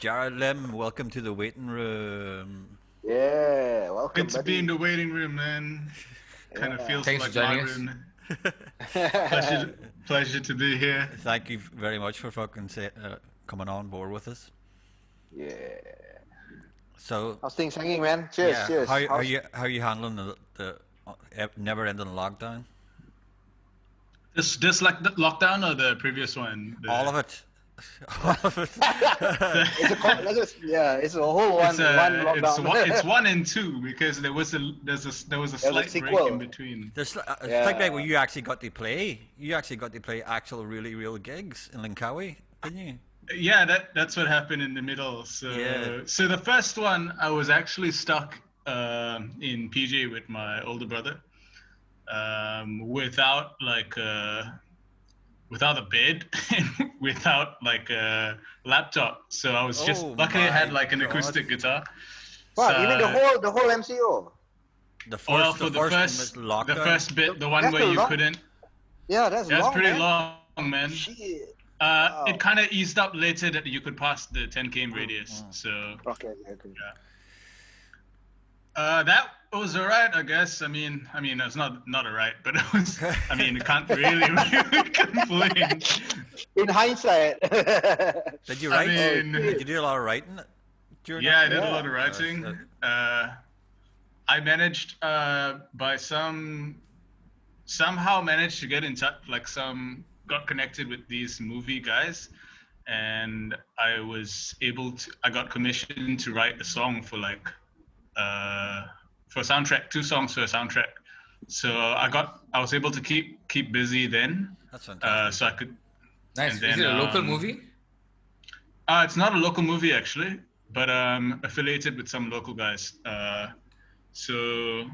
Jared Lim, welcome to the waiting room. Yeah, welcome, Good to be in buddy. the waiting room, man. Kind of Yeah. feels Thanks for like my joining us. room. Pleasure to be here. Thank you very much for coming on board with us. Yeah. So, How's things hanging, man? Cheers, yeah, cheers. how are you handling the never-ending lockdown? This like the lockdown or the previous one? All of it. All of it. It's a whole one lockdown. It's one and two because there was a slight break sequel. in between. There's Yeah. think back where you actually got to play. You actually got to play actual, really real gigs in Langkawi, didn't you? Yeah, that's what happened in the middle. So Yeah. so the first one I was actually stuck in PJ with my older brother, without without a bed and without like a laptop. So I was just luckily I had like an acoustic guitar. Wow, So, you mean the whole MCO? The first, well, for lockdown. the first bit, the one That's where a you long- couldn't. Yeah, that's Yeah, long, it's pretty man. long, man. Shit. It kind of eased up later that you could pass the 10 km radius. So Okay. that was alright, I guess. I mean, it's not alright, but it was. I mean, you can't really complain. In hindsight. Did you write? mean- Did you do a lot of writing during Yeah, I that? did a Yeah. lot of writing. I managed somehow managed to get in touch, got connected with these movie guys, and I got commissioned to write a song for for a soundtrack, 2 songs for a soundtrack. So I was able to keep busy then. That's fantastic. So I could. Nice. And then, Is it a local movie? It's not a local movie actually, but affiliated with some local guys. So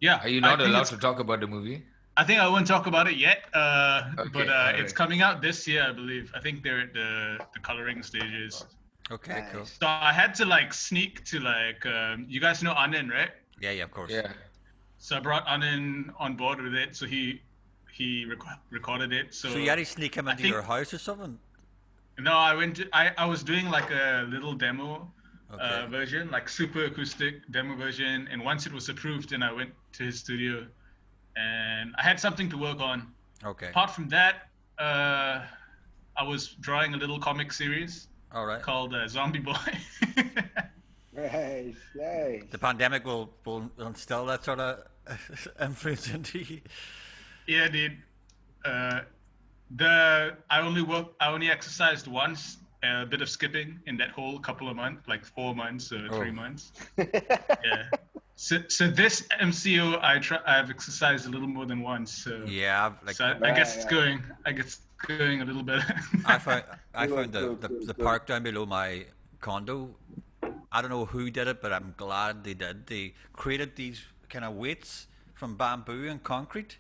yeah. Are you I not think allowed it's- to talk about the movie? I think I won't talk about it yet, but alright. it's coming out this year, I believe. I think they're at the coloring stages. Okay, cool. Nice. So I had to sneak to you guys know Anand, right? Yeah, of course. Yeah. So I brought Anand on board with it, so he recorded it. So, So you had to sneak him I into think- your house or something? No, I was doing like a little demo Okay. version, like super acoustic demo version, and once it was approved, then I went to his studio, and I had something to work on. Okay. Apart from that, I was drawing a little comic series All right. called Zombie Boy. Nice. The pandemic will instill that sort of influence into you. Yeah, dude. I only exercised once, a bit of skipping in that whole couple of months, like 4 months or 3 months. Yeah. So this MCO, I've exercised a little more than once. So Yeah, so I guess it's going. I guess it's going a little better. I found Good, the good. park down below my condo. I don't know who did it, but I'm glad they did. They created these kind of weights from bamboo and concrete,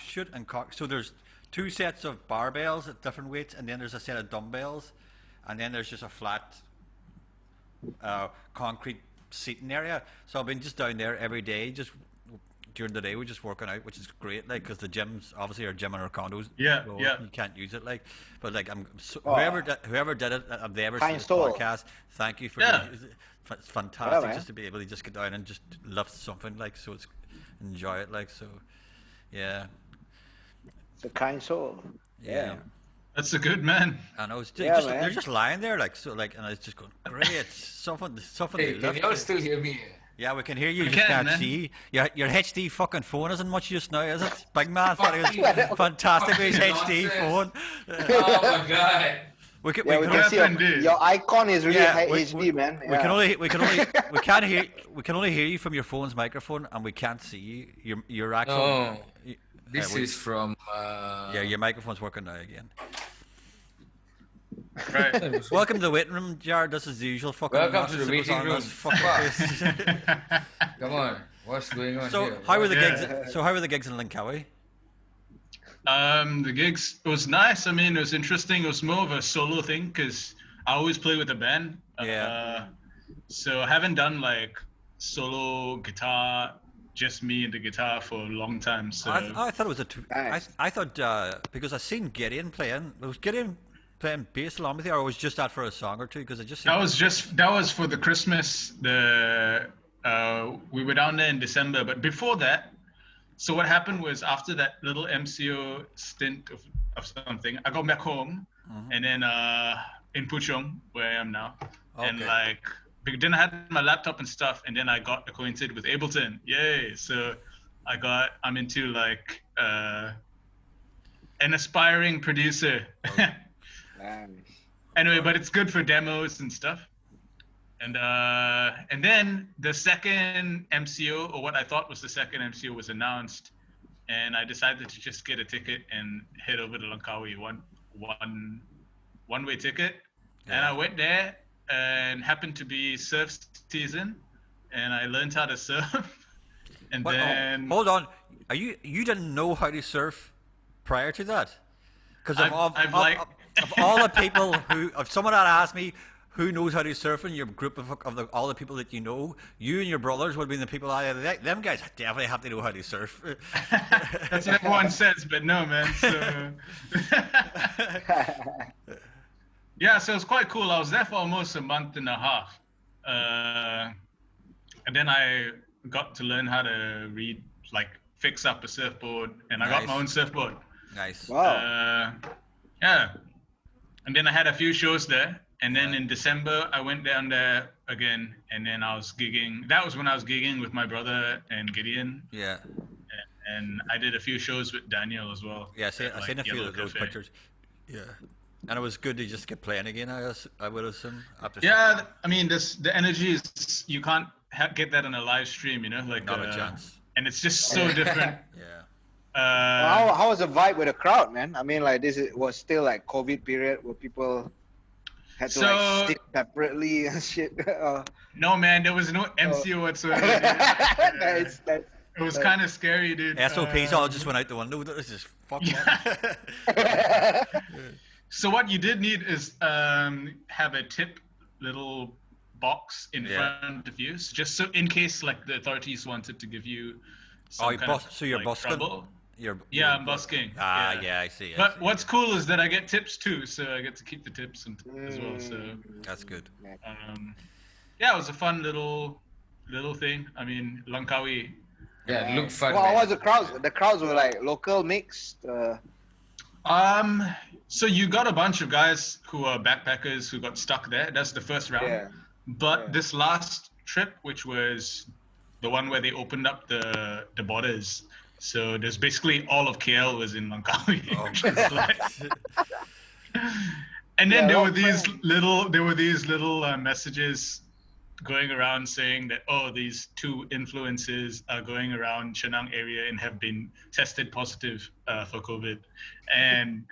shoot and concrete. So there's 2 sets of barbells at different weights, and then there's a set of dumbbells, and then there's just a flat concrete seating area. So I've been just down there every day, just during the day we're just working out, which is great, like, because the gyms obviously are gym in our condos. Yeah, so yeah. You can't use it, like, but like Oh. whoever did it, I've never seen Kind this soul. podcast. Thank you for Yeah. it's fantastic man. just to be able to just get down and just lift something, like, so it's enjoy it, like, so yeah. It's a kind soul. Yeah. That's a good man. I know it's Yeah, just man. they're just lying there, like, so, like, and it's just going great. something Hey, they can lift. y'all still hear me? Yeah, we can hear you. We You just can, can't man. see. Your HD fucking phone isn't much use now, is it? Big man, Fuck thought it you. was fantastic with his Fucking HD nonsense. phone. Oh my god. We can, Yeah, we we can, can What see happened, dude? your icon is really yeah, HD, man. we can only we can only hear you from your phone's microphone, and we can't see you. Your actual. No. y- This we- is from Yeah, your microphone's working now again. Right. Welcome to the waiting room, Jared. This is the usual fucking. Welcome to nonsense the that goes waiting on in room. this fucking place. Come on. What's going on So here? how were the Yeah. gigs? So how were the gigs in Langkawi? The gigs, it was nice. I mean, it was interesting. It was more of a solo thing because I always play with a band. Yeah. So I haven't done like solo guitar, just me and the guitar for a long time. So I thought it was a two. Nice. I thought because I seen Gideon playing. Was Gideon playing bass along with you, or was just that for a song or two? Because I just That was for the Christmas. We were down there in December, but before that, so what happened was after that little MCO stint of something, I got back home, and then in Puchong, where I am now, and like then I had my laptop and stuff, and then I got acquainted with Ableton. Yay! So I'm into like an aspiring producer. Nice. Anyway, but it's good for demos and stuff. And then the second MCO, or what I thought was the second MCO, was announced, and I decided to just get a ticket and head over to Langkawi, one way ticket, and I went there, and happened to be surf season, and I learned how to surf, and then hold on, you didn't know how to surf prior to that? Because of all the people if someone had asked me who knows how to surf in your group of all the people that you know, you and your brothers would have been the people. Them guys definitely have to know how to surf. That's what everyone says, but no, man. So yeah, so it was quite cool. I was there for almost a month and a half, and then I got to learn how to fix up a surfboard, and I got my own surfboard. Nice. Wow. Yeah, and then I had a few shows there. And then in December, I went down there again, and then I was gigging. That was when I was gigging with my brother and Gideon. Yeah. And I did a few shows with Daniel as well. Yeah, I seen a few of those pictures. Yeah. And it was good to just get playing again, I would assume. Yeah, I mean, the energy is, you can't get that on a live stream, you know? Like, not a chance. And it's just so different. Yeah. How was the vibe with the crowd, man? I mean, like, was still like COVID period where people had to like stick separately and shit. No, man, there was no MCO whatsoever. It was kind of scary, dude. SOPs all just went out the window. This is fucking. So what you did need is have a tip little box in front of you, so just so in case like the authorities wanted to give you some so you're busking? trouble. Yeah, I'm busking. Yeah, I see. But what's cool is that I get tips too, so I get to keep the tips as well. So that's good. Yeah, it was a fun little thing. I mean, Langkawi. Yeah, it looked fun. Well, was the crowds? The crowds were like local mixed. So you got a bunch of guys who are backpackers who got stuck there. That's the first round. Yeah. But this last trip, which was the one where they opened up the borders. So there's basically all of KL was in Langkawi. And then there were these little messages going around saying that, these two influencers are going around Chenang area and have been tested positive for COVID. And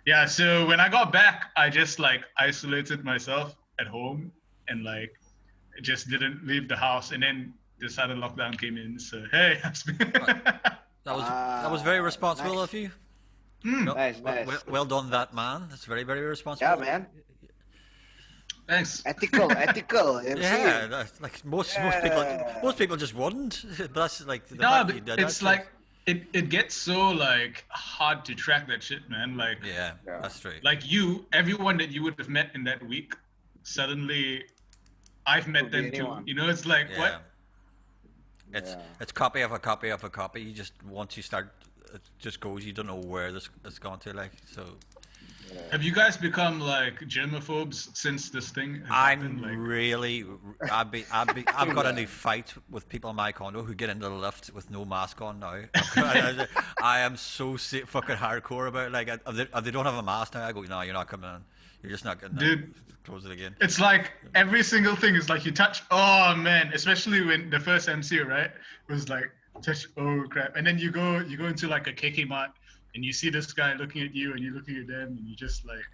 yeah, so when I got back, I just like isolated myself at home and like just didn't leave the house. And then the sudden lockdown came in. So hey, that was very responsible of you. Nice. Well done, that man. That's very, very responsible. Yeah, man. Thanks. Ethical. Yeah, that's like most people just wouldn't. But that's like the no, fact but you did it's that, like it gets so like hard to track that shit, man. Like yeah, that's true. Like everyone that you would have met in that week, suddenly I've met them too. You know, it's like what? It's copy of a copy of a copy. You just once you start, it just goes. You don't know where it's gone to. Like so. Have you guys become like germaphobes since this thing? I've got into fights with people in my condo who get into the lift with no mask on now. I am so fucking hardcore about it. Like if they don't have a mask now, I go, no, you're not coming in. You're just not getting in. Dude, close it again. It's like every single thing is like you touch. Oh man, especially when the first MCO, right? It was like touch. Oh crap! And then you go into like a KK mart. And you see this guy looking at you, and you're looking at them, and you just like,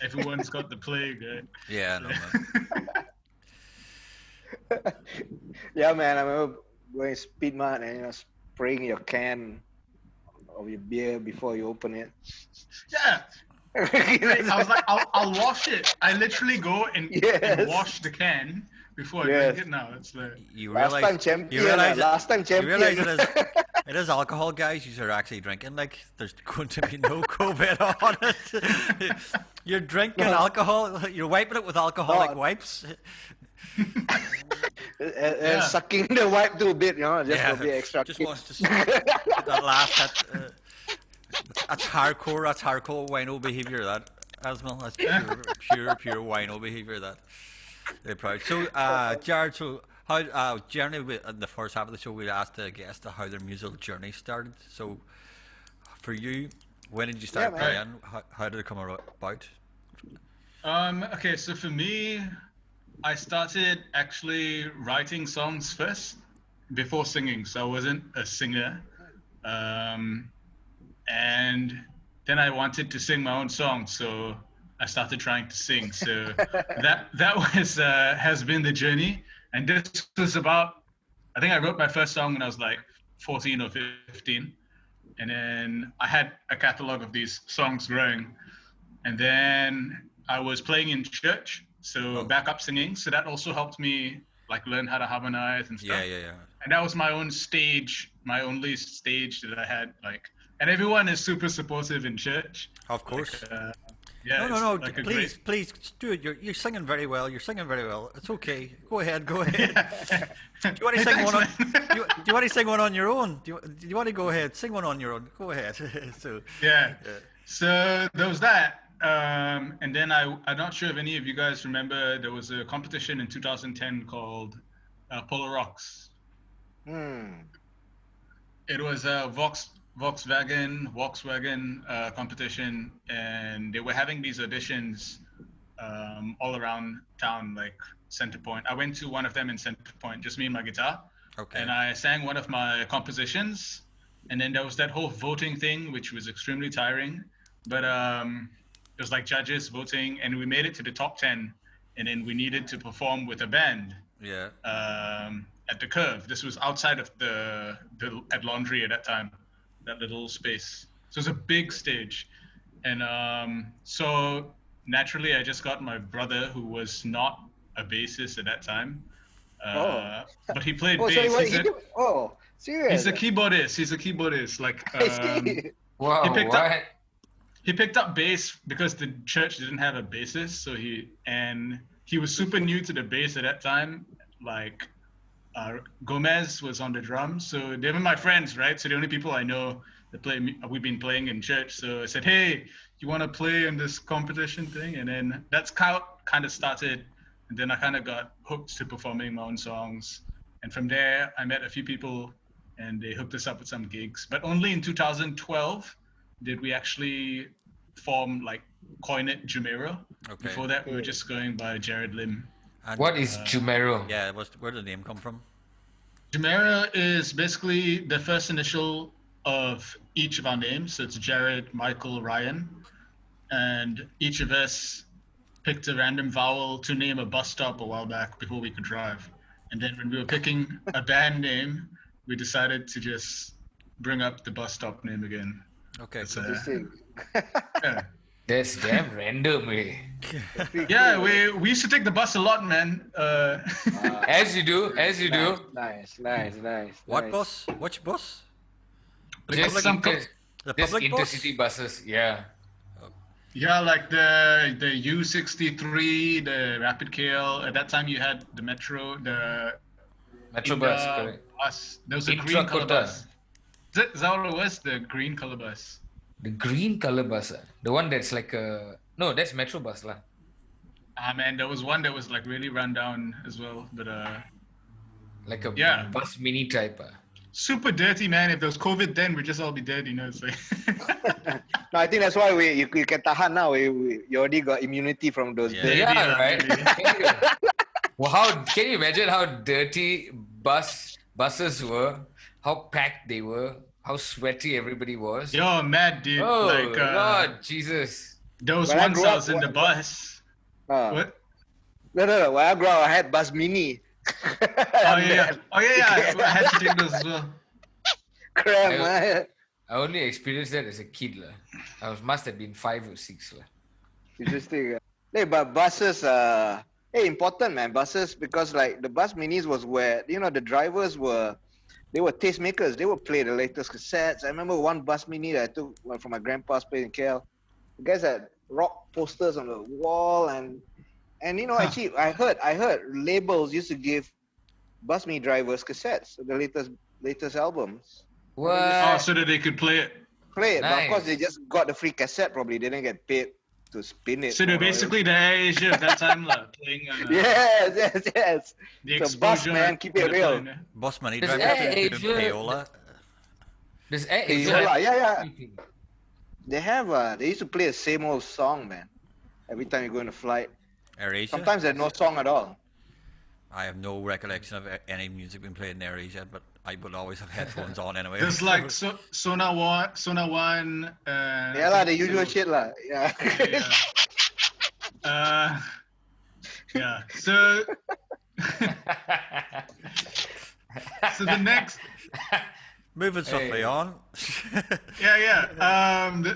everyone's got the plague, right? Yeah, no, man. Yeah, man. I remember going speed mart and spraying your can of your beer before you open it. Yeah, I was like, I'll wash it. I literally go and Yes. wash the can before I Yes. drink it now. It's like, You Last realize time champion. you realize Last time champion. You realize it is alcohol, guys. You are actually drinking. Like there's going to be no COVID on it. You're drinking alcohol. You're wiping it with alcoholic No. wipes. and sucking the wipe too a bit, just for a bit extra. Just kick. wants to get that last hit. That's hardcore. That's hardcore wino behavior. That Asmal. That's pure wino behavior. That. Very proud. So, Jared, so how generally in the first half of the show we asked the guests how their musical journey started. So, for you, when did you start playing? How did it come about? Okay, so for me, I started actually writing songs first before singing. So I wasn't a singer, and then I wanted to sing my own songs. So I started trying to sing. So that was has been the journey. And this was about, I think I wrote my first song when I was like 14 or 15. And then I had a catalog of these songs growing. And then I was playing in church, so backup singing. So that also helped me like learn how to harmonize and stuff. Yeah. And that was my own stage, my only stage that I had. Like, and everyone is super supportive in church. Of course. Like, yeah. No. Like please, Stuart. You're singing very well. You're singing very well. It's okay. Go ahead. Do you want to sing one? Do you want to sing one on your own? Do you want to go ahead? Sing one on your own. Go ahead. Yeah. So there was that. And then I'm not sure if any of you guys remember, there was a competition in 2010 called Polar Rocks. It was a Volkswagen competition, and they were having these auditions all around town, like Center Point. I went to one of them in Center Point, just me and my guitar. Okay. And I sang one of my compositions, and then there was that whole voting thing, which was extremely tiring. But it was like judges voting, and we made it to the top 10, and then we needed to perform with a band. Yeah. At the Curve. This was outside of the at Laundry at that time, that little space. So it was a big stage, and so naturally I just got my brother, who was not a bassist at that time, but he played bass. Serious? He's a keyboardist. Like Wow, he picked up bass because the church didn't have a bassist, so he was super new to the bass at that time. Like Gomez was on the drums, so they were my friends, right? So the only people I know that we've been playing in church. So I said, hey, you want to play in this competition thing? And then that's how kind of started. And then I kind of got hooked to performing my own songs. And from there, I met a few people, and they hooked us up with some gigs. But only in 2012 did we actually coin it Jumero. Okay. Before that, we were just going by Jared Lim. And, What is Jumero? Yeah, where did the name come from? Jumero is basically the first initial of each of our names. So it's Jared, Michael, Ryan. And each of us picked a random vowel to name a bus stop a while back before we could drive. And then when we were picking a band name, we decided to just bring up the bus stop name again. Okay. So, Yeah. That's damn random, eh? Yeah, we used to take the bus a lot, man. As you do. Nice. What bus? Which bus? Just The public bus? intercity buses, yeah. Yeah, like the U63, the Rapid KL. At that time, you had the Metro, the Metro bus, correct. bus. There was a green color Intra-Kota. bus. Is that what it was? The green color bus. The green color bus, the one that's like no, that's Metro bus lah. Man, there was one that was like really run down as well, but Like a Yeah. bus mini type. super dirty, man. If there was COVID then, we'd just all be dead, you know. It's like No, I think that's why you can tahan now. You already got immunity from those Yeah. days. Yeah, right. Well, can you imagine how dirty buses were? How packed they were? How sweaty everybody was? yo, mad dude. Oh like Lord Jesus! there was When I once grew I up, was in the bus. What? No. When I grew up, I had bus mini. Oh yeah. I had to take those as well. Cram, man. I only experienced that as a kid lah. Must have been 5 or 6 lah. Interesting. Hey, but buses, hey, important man, buses, because like the bus minis was where, you know, the drivers were, they were tastemakers. They would play the latest cassettes. I remember one bus mini that I took from my grandpa's place in KL. The guys had rock posters on the wall, and you know, actually, I heard labels used to give bus mini drivers cassettes, the latest albums. What? Oh, so that they could play it. Play it, but of Nice. course they just got the free cassette. Probably they didn't get paid to spin it. So they're basically the Asia of that time, lah, playing. Yes. The So bus, exposure. man, keep it they're real. playing, Boss money Does driver Air doing Asia- payola. There's Air Hey, Asia. Yola, yeah. They have they used to play the same old song, man. Every time you go on a flight. AirAsia. Sometimes there's no song at all. I have no recollection of any music being played in AirAsia, but I would always have headphones on anyway. There's like Sona One. Yeah lah, the usual shit lah. Yeah. Yeah. So the next. Moving swiftly Hey. on.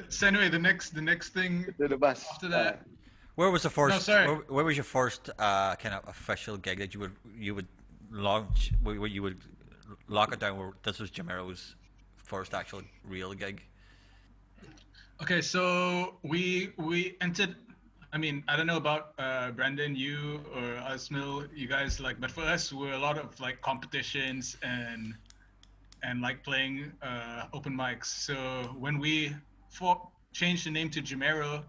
So anyway, the next thing To the bus. after that. Where was the first? No, sorry. Where was your first kind of official gig that you would launch? Where you would lock it down? Where this was Jumero's first actual real gig. Okay, so we entered. I mean, I don't know about Brandon, you or Asmil, you guys like, but for us, we're a lot of like competitions and like playing open mics. So when we changed the name to Jumero,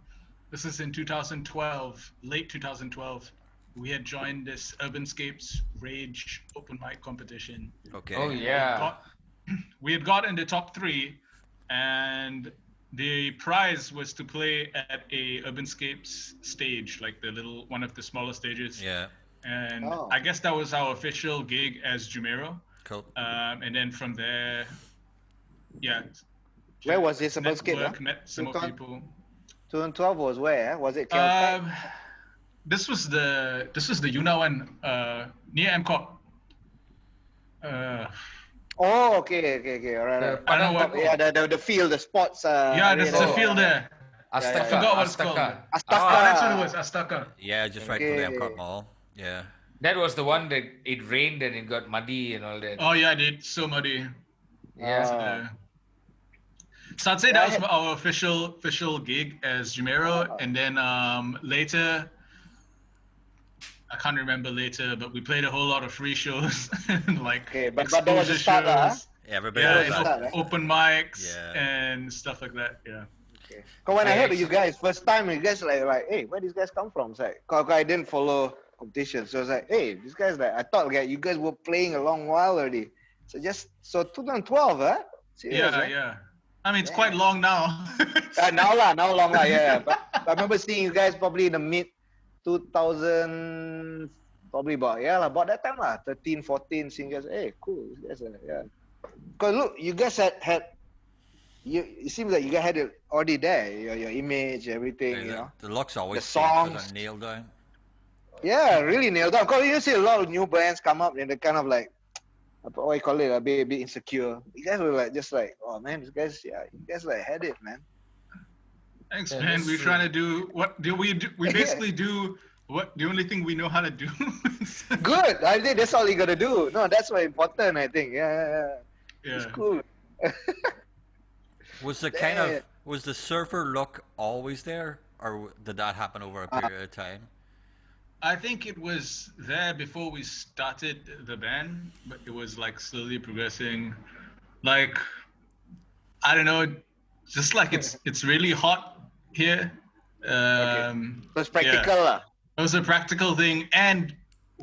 this is in 2012, late 2012. We had joined this Urbanscapes Rage open mic competition. Okay. Oh yeah. We had got in the top 3, and the prize was to play at a Urbanscapes stage, like the little one of the smaller stages. Yeah. And Oh. I guess that was our official gig as Jumero. Cool. And then from there, yeah. Where was this Urbanscape? Network, met some more Sultan? people. 2012 was where? Was it Caltech? This was the Yuna one, near MCOP. Oh, okay. All right. The I don't know what. Yeah, the field, the sports. Yeah, there's area the field there. Astaka. I forgot what it's called. Astaka. Astaka. Oh, that's what it was, Astaka. Yeah, just right for the Okay. Epcot Mall. Yeah. That was the one that it rained and it got muddy and all that. Oh yeah, dude, so muddy. Yeah. So I'd say that was our official gig as Jumero, and then later, I can't remember later, but we played a whole lot of free shows, like Okay, but that was the exposure start, shows, Everybody yeah, knows and that. that. open mics Yeah. and stuff like that. Yeah. Okay. Cause when I I heard of actually- you guys first time, you guys like, hey, where these guys come from? It's like, cause I didn't follow competition, so it's like, hey, these guys like, I thought like you guys were playing a long while already. So 2012, huh? Serious, huh? Yeah. I mean, it's quite long now. Now long lah, yeah. But I remember seeing you guys probably in the mid 2000, probably about that time lah, 13, 14. Seeing you guys, hey, cool, you guys, yeah. Cause look, you guys had it seems like you guys had it already there, your image, everything, you know. The looks always The changed, songs. are nailed down. Yeah, really nailed down. Cause you see a lot of new bands come up and they're kind of like, what you call it, a bit insecure. You guys were like, just like, oh man, you guys like had it, man. Thanks, Yeah, man. that's We're true. trying to do what do we do? We basically do what the only thing we know how to do. Good. I think that's all you gotta do. No, that's what important. I think. Yeah. It's Yeah. cool. Was the was the surfer look always there, or did that happen over a period of time? I think it was there before we started the band, but it was like slowly progressing. Like, I don't know, just like it's really hot here. So it's practical lah. It was a practical thing, and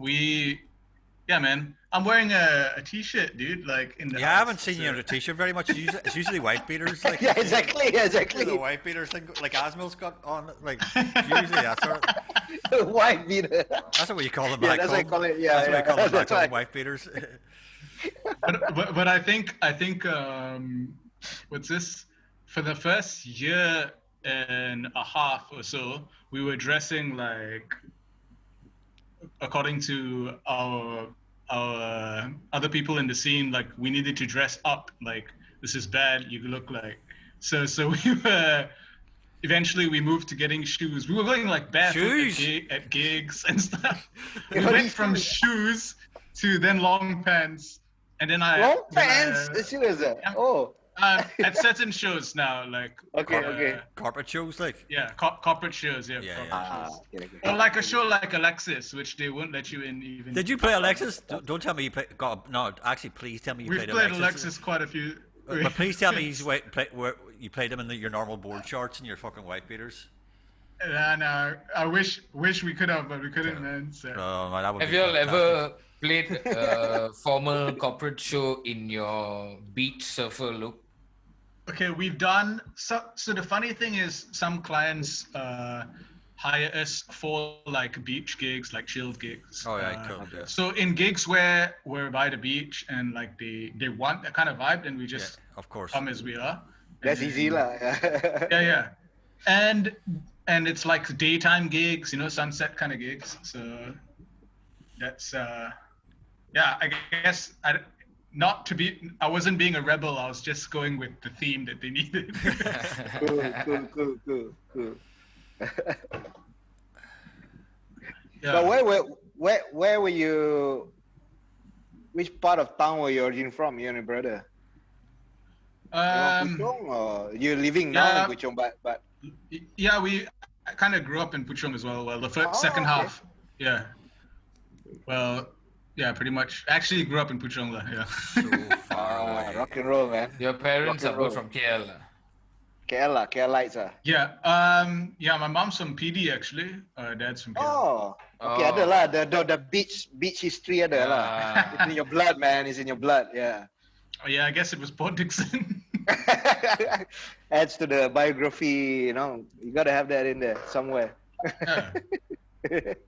yeah, man. I'm wearing a t-shirt, dude. Like in the Yeah, I house, haven't seen you in a t-shirt very much. It's usually white beaters. Like, Yeah, exactly. The white beaters thing, like Asmil's got on. Like usually White beater. that's what you call them Yeah, back that's home. what I call it. Yeah, That's what I call them back That's home, right. white beaters. but I think what's this? For the first year and a half or so, we were dressing like according to our other people in the scene. Like we needed to dress up. Like this is bad. You look like so we were. Eventually, we moved to getting shoes. We were going like barefoot at gigs and stuff. We went from shoes to then long pants, and then long pants. Serious? Yeah. Oh. At certain shows now, like okay. Corporate shows, like corporate shows, yeah. Yeah. Or like a show like Alexis, which they won't let you in even. Did you play Alexis? Don't tell me you played. God, no, actually, please tell me you played Alexis. We've played Alexis quite a few. But please tell me you played him in your normal board shorts and your fucking white beaters. No, I wish we could have, but we couldn't, man. So. Have you all ever played a formal corporate show in your beach surfer look? Okay, we've done so the funny thing is some clients hire us for like beach gigs, like chilled gigs. Oh yeah, cool. Yeah. So in gigs where we're by the beach and like they want that kind of vibe, then we just of course come as we are. That's easy lah. Yeah. And it's like daytime gigs, sunset kind of gigs. So that's I guess I wasn't being a rebel. I was just going with the theme that they needed. Cool. Yeah. But where were you? Which part of town were you originally from? You and your brother? Puchong, or you're living now in Puchong, but yeah, I kind of grew up in Puchong as well. Well, the second half, yeah. Well, yeah, pretty much. Actually, grew up in Puchong, yeah. So far away. Rock and roll, man. Your parents are both from KL. KLites, Yeah, my mom's from PD actually. Dad's from KL. Oh, okay, ada lah. The beach history ada lah. It's in your blood, man. It's in your blood, yeah. Oh yeah, I guess it was Port Dickson. Adds to the biography, You gotta have that in there somewhere. Yeah. It's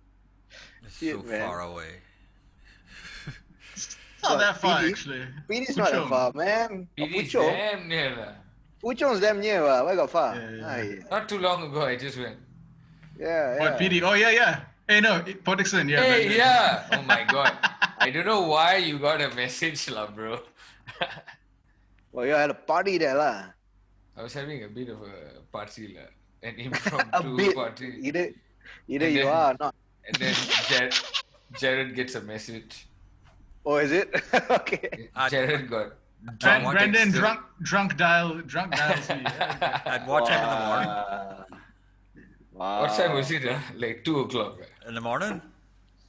so far away. It's not that far, actually. PD's not that far, man. PD's damn near. Puchong's damn near, where got far? Yeah. Not too long ago, I just went. Yeah. What, PD? Oh, yeah. Hey, no, Port Dickson, yeah. Hey, yeah. Oh my God. I don't know why you got a message, lah, bro. Well, you had a party there, lah. I was having a bit of a party, lah. An impromptu party. Either And you then- are or not. And then Jared gets a message. Oh, is it? Okay. Jared got Brandon, drunk dials me. Yeah. At what time in the morning? Wow. What time was it? Like 2 o'clock. In the morning?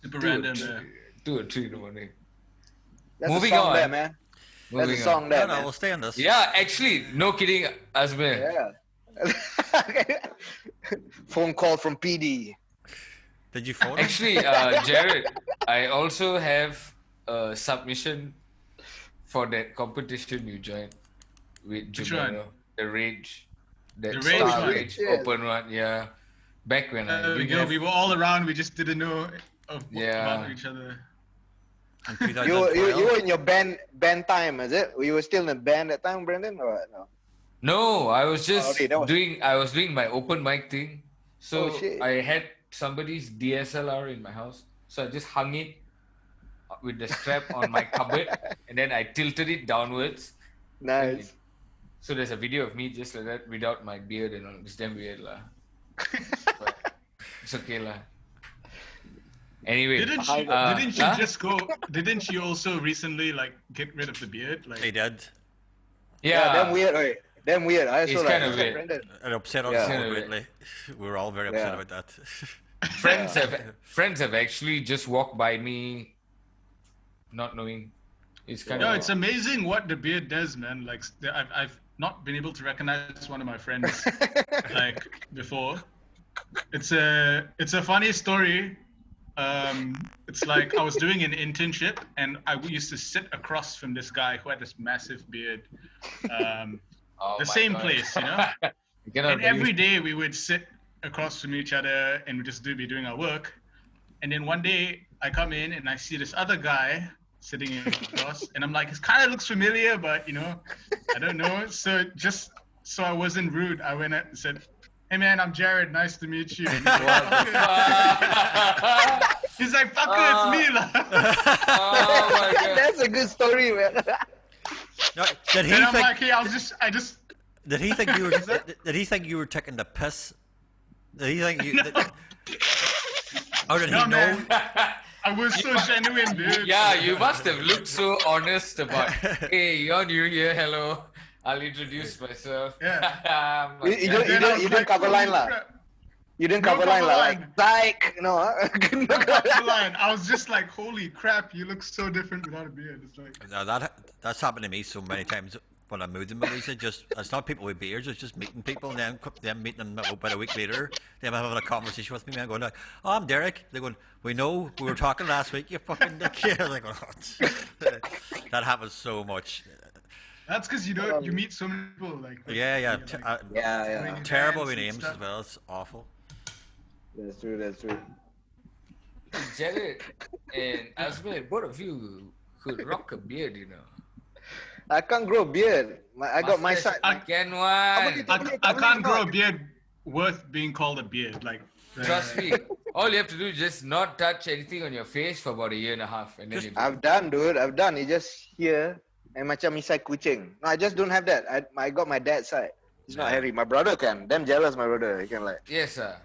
Super random, yeah. 2 or 3 in the morning. That's Moving a song on. there, man. That's a Moving song on. there, No, man. we'll stay on this. Yeah, actually, no kidding, Azman. Yeah. Phone call from PD. Did you phone him? Actually, Jared, I also have a submission for that competition you joined with Which Jumero. The Rage. That The Rage Star one? Rage Yes. open one, yeah. Back when I didn't have- We were all around. We just didn't know Yeah. about each other. In You 2012? were in your band time, is it? You were still in the band at time, Brandon, or no? No, I was just okay, that was- doing my open mic thing. So Oh, shit. I had somebody's DSLR in my house. So I just hung it with the strap on my cupboard and then I tilted it downwards. Nice. So there's a video of me just like that without my beard and all. It's damn weird lah. But it's okay lah. Anyway, Didn't you also recently like get rid of the beard? Like They did. Yeah, damn yeah, weird, oi. Damn weird. I It's saw kinda that. weird. Brandon. It upset us Yeah. all greatly. We were all very upset Yeah. about that. friends have actually just walked by me, not knowing. It's kind No, of it's amazing what the beard does, man. Like I've not been able to recognize one of my friends like before. It's a funny story. It's like I was doing an internship and I used to sit across from this guy who had this massive beard. Oh The my same God. place, you know? You cannot And every day we would sit across from each other and we just be doing our work. And then one day I come in and I see this other guy sitting across and I'm like, it kind of looks familiar, but I don't know. So just so I wasn't rude, I went and said, "Hey man, I'm Jared. Nice to meet you." And he's like, "Fucker, it's me lah." Oh my God. That's a good story, man. No, did he And I'm think? like, hey, I just. Did he think you were? Did he think you were taking the piss? Did he think you? Or did he No, know? man. I was so genuine, dude. Yeah, you must have looked so honest about, hey, you're new here, hello. I'll introduce myself. Yeah. I'm like, yeah. You didn't cover line lah. crap. You didn't No cover line cover lah. line. Like, psych. No. No cover line. I was just like, holy crap, you look so different without a beard. It's like, No, that's happened to me so many times when I moved to Malaysia. Just it's not people with beards; it's just meeting people, and then them meeting them about a week later, them having a conversation with me, and going like, "Oh, I'm Derek." They're going, "We know we were talking last week. You fucking dick." Yeah, like, oh, that happens so much. that's because you meet so many people. Like, Yeah. Yeah. Terrible with bands and names stuff. as well. It's awful. That's true. Jared and Asmir, both of you could rock a beard, you know. I can't grow a beard. I got my side. I can one. I can't grow a beard worth being called a beard. Like, Trust me. All you have to do is just not touch anything on your face for about a year and a half, and then Just- I've done, dude. I've done. It's just here and macam misai kucing. No, I just don't have that. I got my dad's side. It's not Yeah. hairy. My brother can. Damn jealous, my brother. He can like. yes, sir.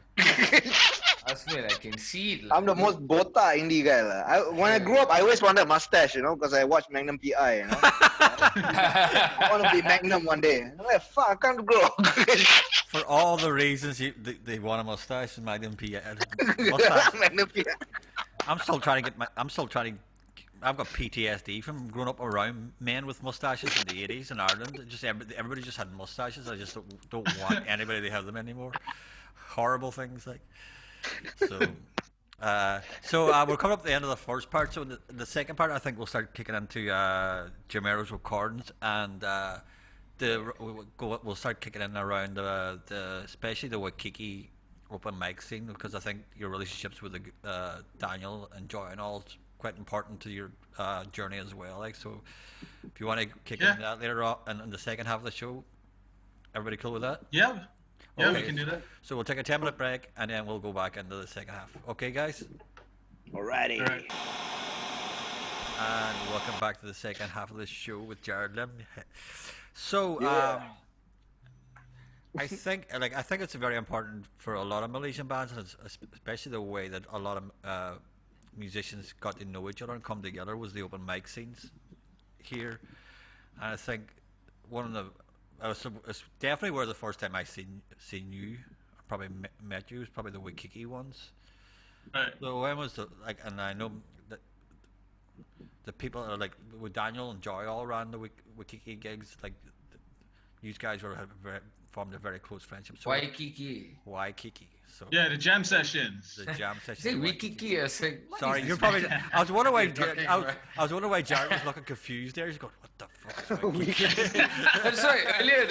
Asmir, I can see it. I'm the most botak indie guy lah. When I grew up, I always wanted a mustache, you know, because I watched Magnum PI, you know. I want to be Magnum one day. I'm like, fuck, I can't grow. For all the reasons they want a mustache and Magnum P. Mustache. Magnum PI. I'm still trying to get my. I'm still trying to. I've got PTSD from growing up around men with mustaches in the 80s in Ireland. Just everybody just had mustaches. I just don't want anybody to have them anymore. Horrible things like. So, we're coming up to the end of the first part. So the second part, I think we'll start kicking into Jumero's recordings, and we'll start kicking in around the especially the Waikiki open mic scene, because I think your relationships with Daniel and Joy and all is quite important to your journey as well. Like, so if you want to kick into that later on in the second half of the show, everybody cool with that? Yeah, we Okay. can do that. So we'll take a 10-minute break and then we'll go back into the second half. Okay, guys? Alrighty. All right. And welcome back to the second half of the show with Jared Lim. So, I think it's very important for a lot of Malaysian bands, and especially the way that a lot of musicians got to know each other and come together was the open mic scenes here. And I think it's definitely where the first time I seen you, or probably met you, was probably the Waikiki ones. Right. So when was and I know that the people are like with Daniel and Joy all ran the Waikiki gigs. Like these guys formed a very close friendship. So Waikiki. Waikiki. So Yeah, the jam sessions. the jam Say session. Waikiki. I was like, what Sorry, is you're this? probably. I was wondering why. You're talking about- I was wondering why Jared was looking confused there. He's going, "What the fuck is Waikiki?" I'm sorry, earlier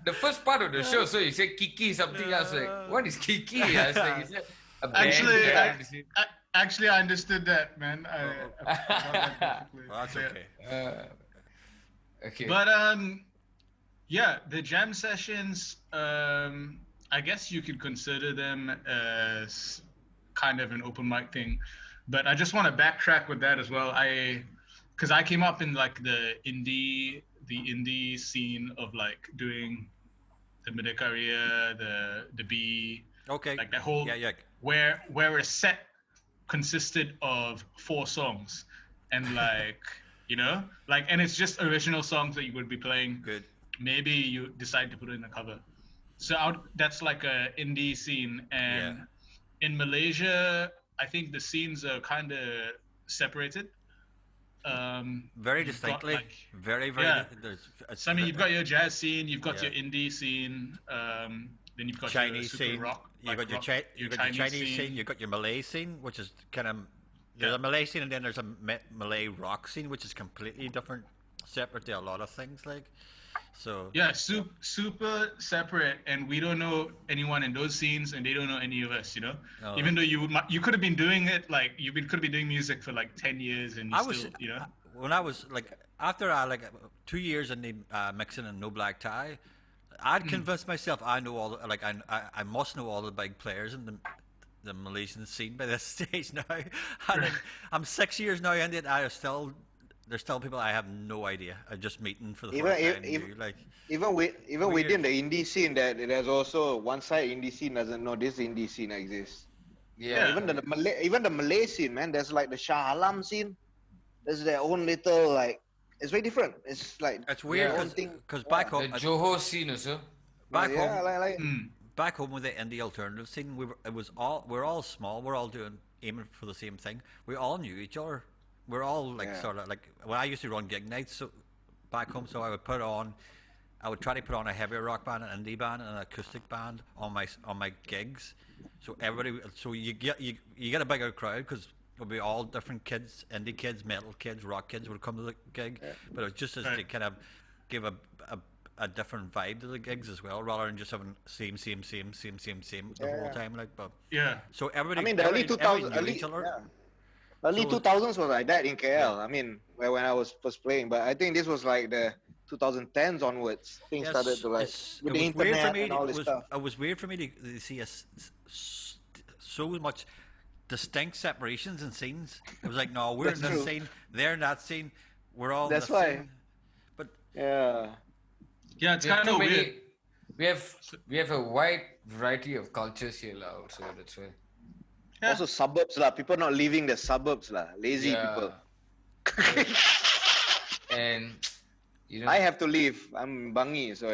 the first part of the show, so you said Kiki something else. Like, what is Kiki? I was like, is it a band? Actually, I understood that, man. I forgot that perfectly. Well, that's Yeah. okay. Okay. But yeah, the jam sessions. I guess you could consider them as kind of an open mic thing, but I just want to backtrack with that as well. Because I came up in like the indie scene of like doing the Midikaria, the B, Okay. like that whole Yeah. where a set consisted of 4 songs, and like and it's just original songs that you would be playing. Good. Maybe you decide to put it in a cover. So that's like a indie scene, and in Malaysia, I think the scenes are kind of separated. Very you've got, distinctly. like- very. Yeah. It's So I mean, you've got your jazz scene, you've got Yeah. your indie scene, then you've got Chinese your super scene. rock. You like got your rock, you got your Chinese scene. You got your Malay scene, which is kind of there's Yeah. a Malay scene, and then there's a Malay rock scene, which is completely different, separate to a lot of things. Like, so Yeah, super separate, and we don't know anyone in those scenes, and they don't know any of us. Oh. Even though you could have been doing it, like could have been doing music for like 10 years, and you still, when I was like after 2 years in the mixing and no black tie, I'd convinced myself I know all the, like I must know all the big players in the Malaysian scene by this stage now. And I'm 6 years now into it. I still there's still people I have no idea. I'm just meeting for the Even first time. if, New, like even weird. within the indie scene, that there's also one side indie scene doesn't know this indie scene exists. Yeah. Even the Malay scene, man. There's like the Shah Alam scene. There's their own little like. It's very different. It's like it's weird their Yeah. own thing. because Yeah. back The home, Johor scene also. back yeah, home, like back home with the indie alternative scene, we're all small. We're all aiming for the same thing. We all knew each other. We're all like Yeah. sort of like when I used to run gig nights so back home. So I would try to put on a heavier rock band, an indie band, and an acoustic band on my gigs. So you get a bigger crowd because it'll be all different kids, indie kids, metal kids, rock kids would come to the gig. But it was just as to kind of give a different vibe to the gigs as well, rather than just having same the whole time. Like, but Yeah. so everybody. I mean, the early 2000s, knew each other. early So- 2000s was like that in KL. I mean, when I was first playing, but I think this was like the 2010s onwards. Things started to like with the internet and all this stuff. It was weird for me to see so much distinct separations in scenes. It was like, no, we're in That's this true. scene, they're in that scene, we're all That's in this why. scene. But Yeah. Yeah, it's We have kind too of many. weird. We have a wide variety of cultures here, lah. Also, that's why. Yeah. Also suburbs lah. People not leaving the suburbs lah. Lazy people. And you know, I have to leave. I'm Bangi, so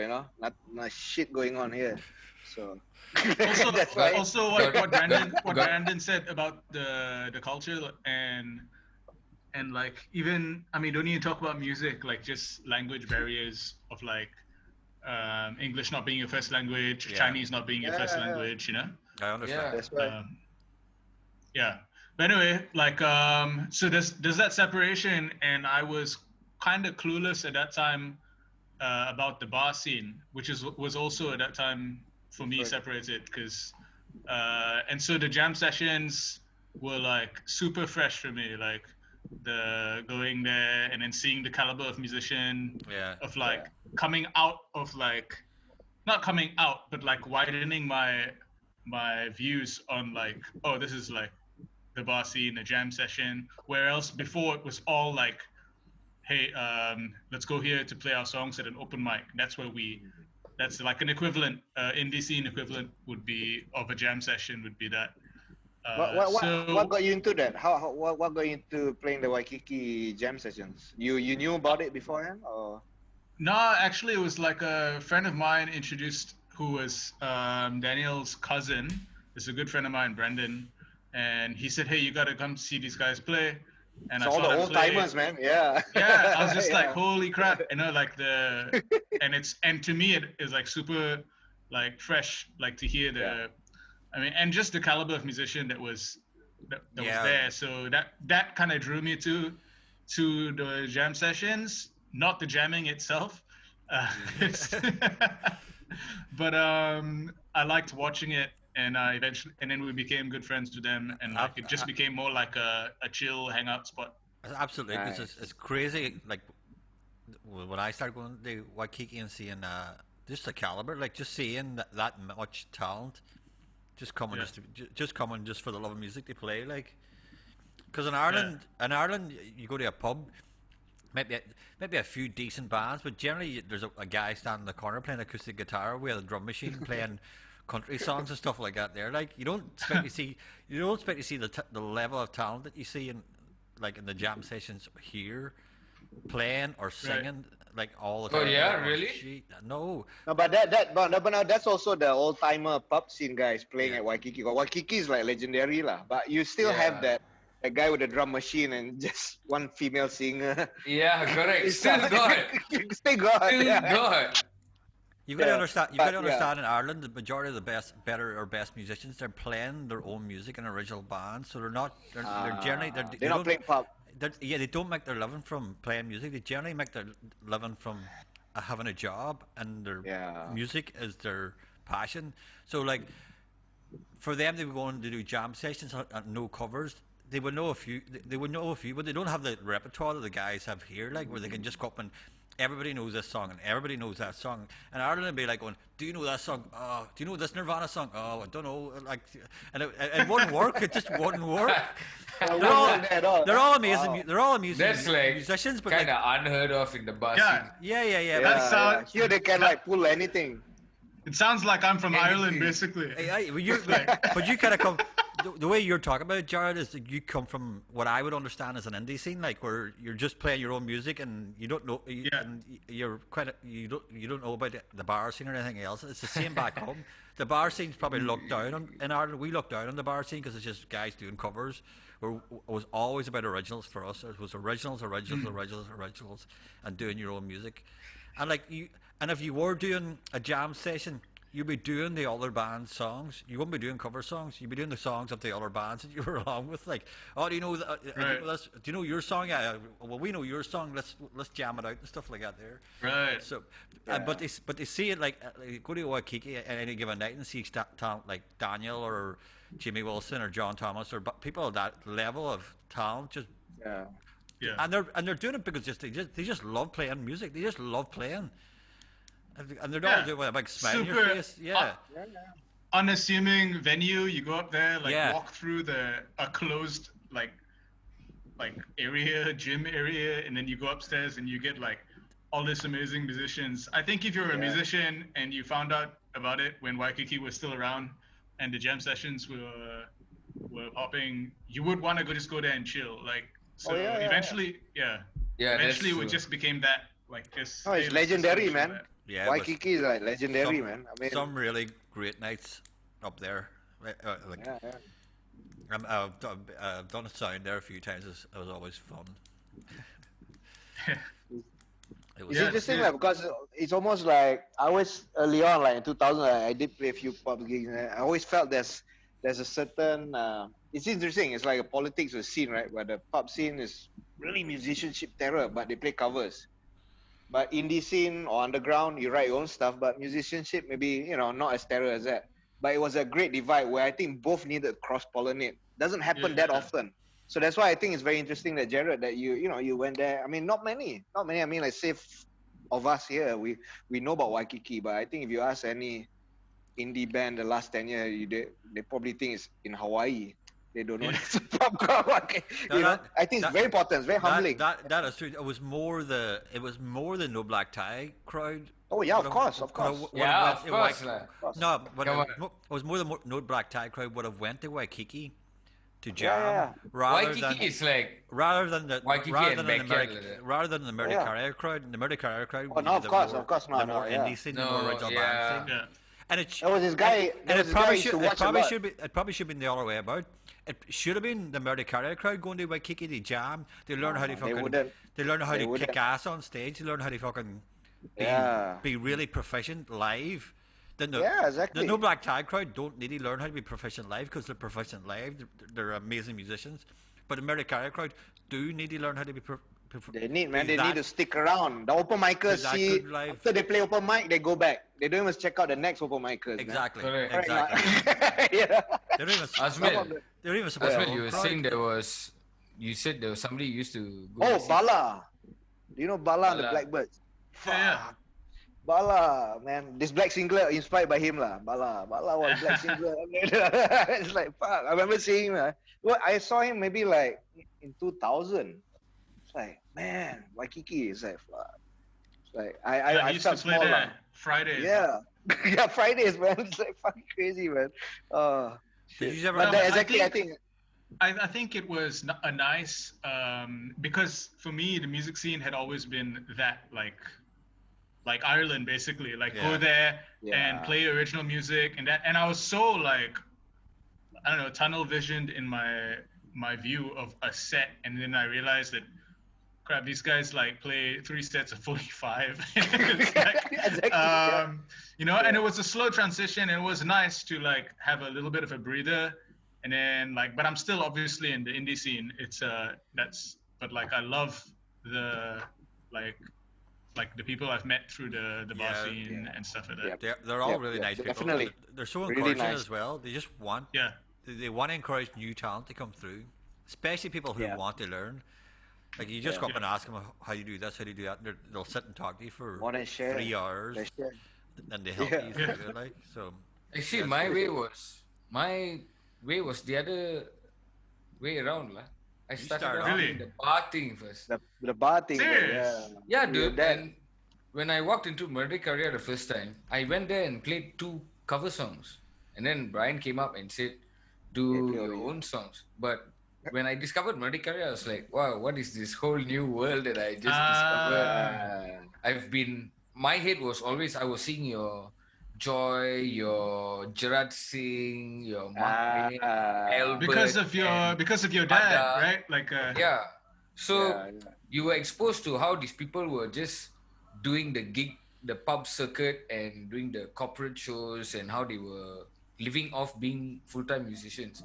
not shit going on here. So Also, that's why. also what Got- Brandon said about the culture and like even I mean don't even talk about music, like just language barriers of like English not being your first language, Yeah. Chinese not being your first Yeah. language, you know. I understand. Yeah. That's why. Yeah. But anyway, like so there's that separation, and I was kind of clueless at that time about the bar scene, which was also at that time for me separated because and so the jam sessions were like super fresh for me, like the going there and then seeing the caliber of musician Yeah. of like coming out of like not coming out but like widening my views on like, oh, this is like the bar scene, the jam session, where else before it was all like, hey, let's go here to play our songs at an open mic. That's like an equivalent, indie scene equivalent would be of a jam session would be that. What got you into that? What got you into playing the Waikiki jam sessions? You knew about it beforehand, or? No, actually, it was like a friend of mine introduced, who was Daniel's cousin. It's a good friend of mine, Brendan, and he said, "Hey, you gotta come see these guys play." And It's I all saw the them old play. timers, man. Yeah. Yeah, I was just like, Yeah. holy crap, like and to me it is like super like fresh, like to hear I mean, and just the caliber of musician that was there. So that kind of drew me to the jam sessions, not the jamming itself. But I liked watching it, and then we became good friends with them, and like it just became more like a chill hangout spot. Absolutely, because Nice. it's crazy. Like when I started going to Waikiki and seeing just the caliber, like just seeing that much talent, just coming just coming just for the love of music to play, like. Because in Ireland, you go to a pub, maybe a few decent bands, but generally there's a guy standing in the corner playing acoustic guitar with a drum machine playing country songs and stuff like that. There, like you don't expect to see the level of talent that you see in the jam sessions here, playing or singing like all the Oh, time. yeah? Oh, Really? shit, no. No, but that's also the old timer pub scene guys playing at Waikiki. Waikiki is like legendary lah, but you still have that guy with a drum machine and just one female singer. Yeah, correct. Still got. Still got. Still Yeah. got. You've got to understand. You've got to but, yeah. understand. In Ireland, the majority of the best musicians, they're playing their own music in original bands, so they're not. They're generally they They're not don't- playing pub. they don't make their living from playing music. They generally make their living from having a job, and their music is their passion. So, like, for them, they were going to do jam sessions and no covers. They would know a few. They would know a few, but they don't have the repertoire that the guys have here. Like, where they can just go up and everybody knows this song and everybody knows that song, and Ireland would be like going, "Do you know that song? Oh, do you know this Nirvana song? Oh, I don't know." Like, and it wouldn't work. It just wouldn't work. They're all amazing. Wow. They're all amazing That's like musicians, but kind like, of unheard of in the bus. Yeah. yeah. Yeah, That's yeah. Here they can like pull anything. It sounds like I'm from Ireland, basically. But you kind of come. The way you're talking about it, Jared, is that you come from what I would understand as an indie scene, like where you're just playing your own music and you don't know, and you're you don't know about the bar scene or anything else. It's the same back home. The bar scene's probably looked down on in Ireland. We look down on the bar scene because it's just guys doing covers. It was always about originals for us. It was originals, and doing your own music. And like and if you were doing a jam session, you'd be doing the other band's songs. You wouldn't be doing cover songs. You'd be doing the songs of the other bands that you were along with. Like, oh, do you know that? Do you know your song? Yeah. Well, we know your song. Let's jam it out and stuff like that. There. Right. So, but they see it like go to Waikiki at any given night and see talent like Daniel or Jimmy Wilson or John Thomas or people at that level of talent just. Yeah. Yeah. And they're doing it because they just love playing music. They just love playing. And they're all doing it with a big smile on your face. Yeah. Unassuming venue. You go up there, walk through a closed like area, gym area, and then you go upstairs and you get like all this amazing musicians. I think if you're a musician and you found out about it when Waikiki was still around and the jam sessions were popping, you would want to just go there and chill. Like eventually it would just became that like this. Oh, it's legendary, man. Yeah, Waikiki is like legendary, man. I mean, some really great nights up there. I've done a sound there a few times. It was always fun. It's interesting, like, because it's almost like I always early on, like in 2000, I did play a few pub gigs. And I always felt there's a certain. It's interesting. It's like a politics of scene, right? Where the pub scene is really musicianship terror, but they play covers. But indie scene or underground, you write your own stuff. But musicianship, maybe not as terror as that. But it was a great divide where I think both needed cross-pollinate. Doesn't happen that often. So that's why I think it's very interesting that Jared, that you went there. I mean, not many. I mean, like say of us here, we know about Waikiki, but I think if you ask any indie band the last 10 years, they probably think it's in Hawaii. They don't know it's a pub crowd. I think it's very important. It's very humbling. That is true. It was more the No Black Tie crowd. Oh yeah, of course. No, but it was more the No Black Tie crowd would have went to Waikiki to jam rather than the Murdy crowd. The Murdy crowd. Oh no, of course not. The more indie scene, the more original band scene. Yeah. And there was this guy. It probably should have been the other way about. It should have been the Murdy crowd going to Waikiki to jam. They learn how to fucking. They learn how to kick ass on stage. They learn how to fucking be really proficient live. Exactly. The No Black Tie crowd don't need to learn how to be proficient live because they're proficient live. They're amazing musicians. But the Murdy crowd do need to learn how to be They need to stick around. The open micers after they play open mic, they go back. They don't even check out the next open micers. Exactly. Man. Exactly. They're They're even supposed to. You were saying you said there was somebody who used to go. Oh, Bala. Do you know Bala and the Blackbirds? Yeah. Bala, man. This black singlet inspired by him lah. Bala was black singlet. It's like fuck. I remember seeing him. Well, I saw him maybe like in 2000. It's like, man, Waikiki is like fuck. It's like I used to play there Fridays. Yeah. Yeah, Fridays, man. It's like fucking crazy, man. Did you ever? But exactly, I think it was a nice because for me the music scene had always been that like Ireland basically, go there and play original music and I was so like I don't know, tunnel visioned in my view of a set, and then I realized that crap, these guys like play 3 sets of 45. And it was a slow transition, and it was nice to like have a little bit of a breather, and then but I'm still obviously in the indie scene. It's but I love the the people I've met through the bar scene and stuff like that. They're all really nice people. Definitely. They're so really encouraging nice. as well. They just want they want to encourage new talent to come through, especially people who want to learn. Like you just Yeah. go up and ask them how you do this, how do you do that. And they'll sit and talk to you for More than share. 3 hours, They share. and they help Yeah. you through it. Like so. Actually, That's my good. way was the other way around, lah. I You started started off off- doing the bar thing first. The bar thing. Serious? Yeah, Your dude. dad- And when I walked into Murder Career the first time, I went there and played 2 cover songs. And then Brian came up and said, do play your all own songs. But when I discovered Murder Career, I was like, wow, what is this whole new world that I just discovered? My head was always, I was seeing your Joy, your Gerard Singh, your Mark Wayne, Albert, Because of your dad, Ada. right? Like Yeah. So Yeah. you were exposed to how these people were just doing the gig, the pub circuit, and doing the corporate shows, and how they were living off being full-time musicians.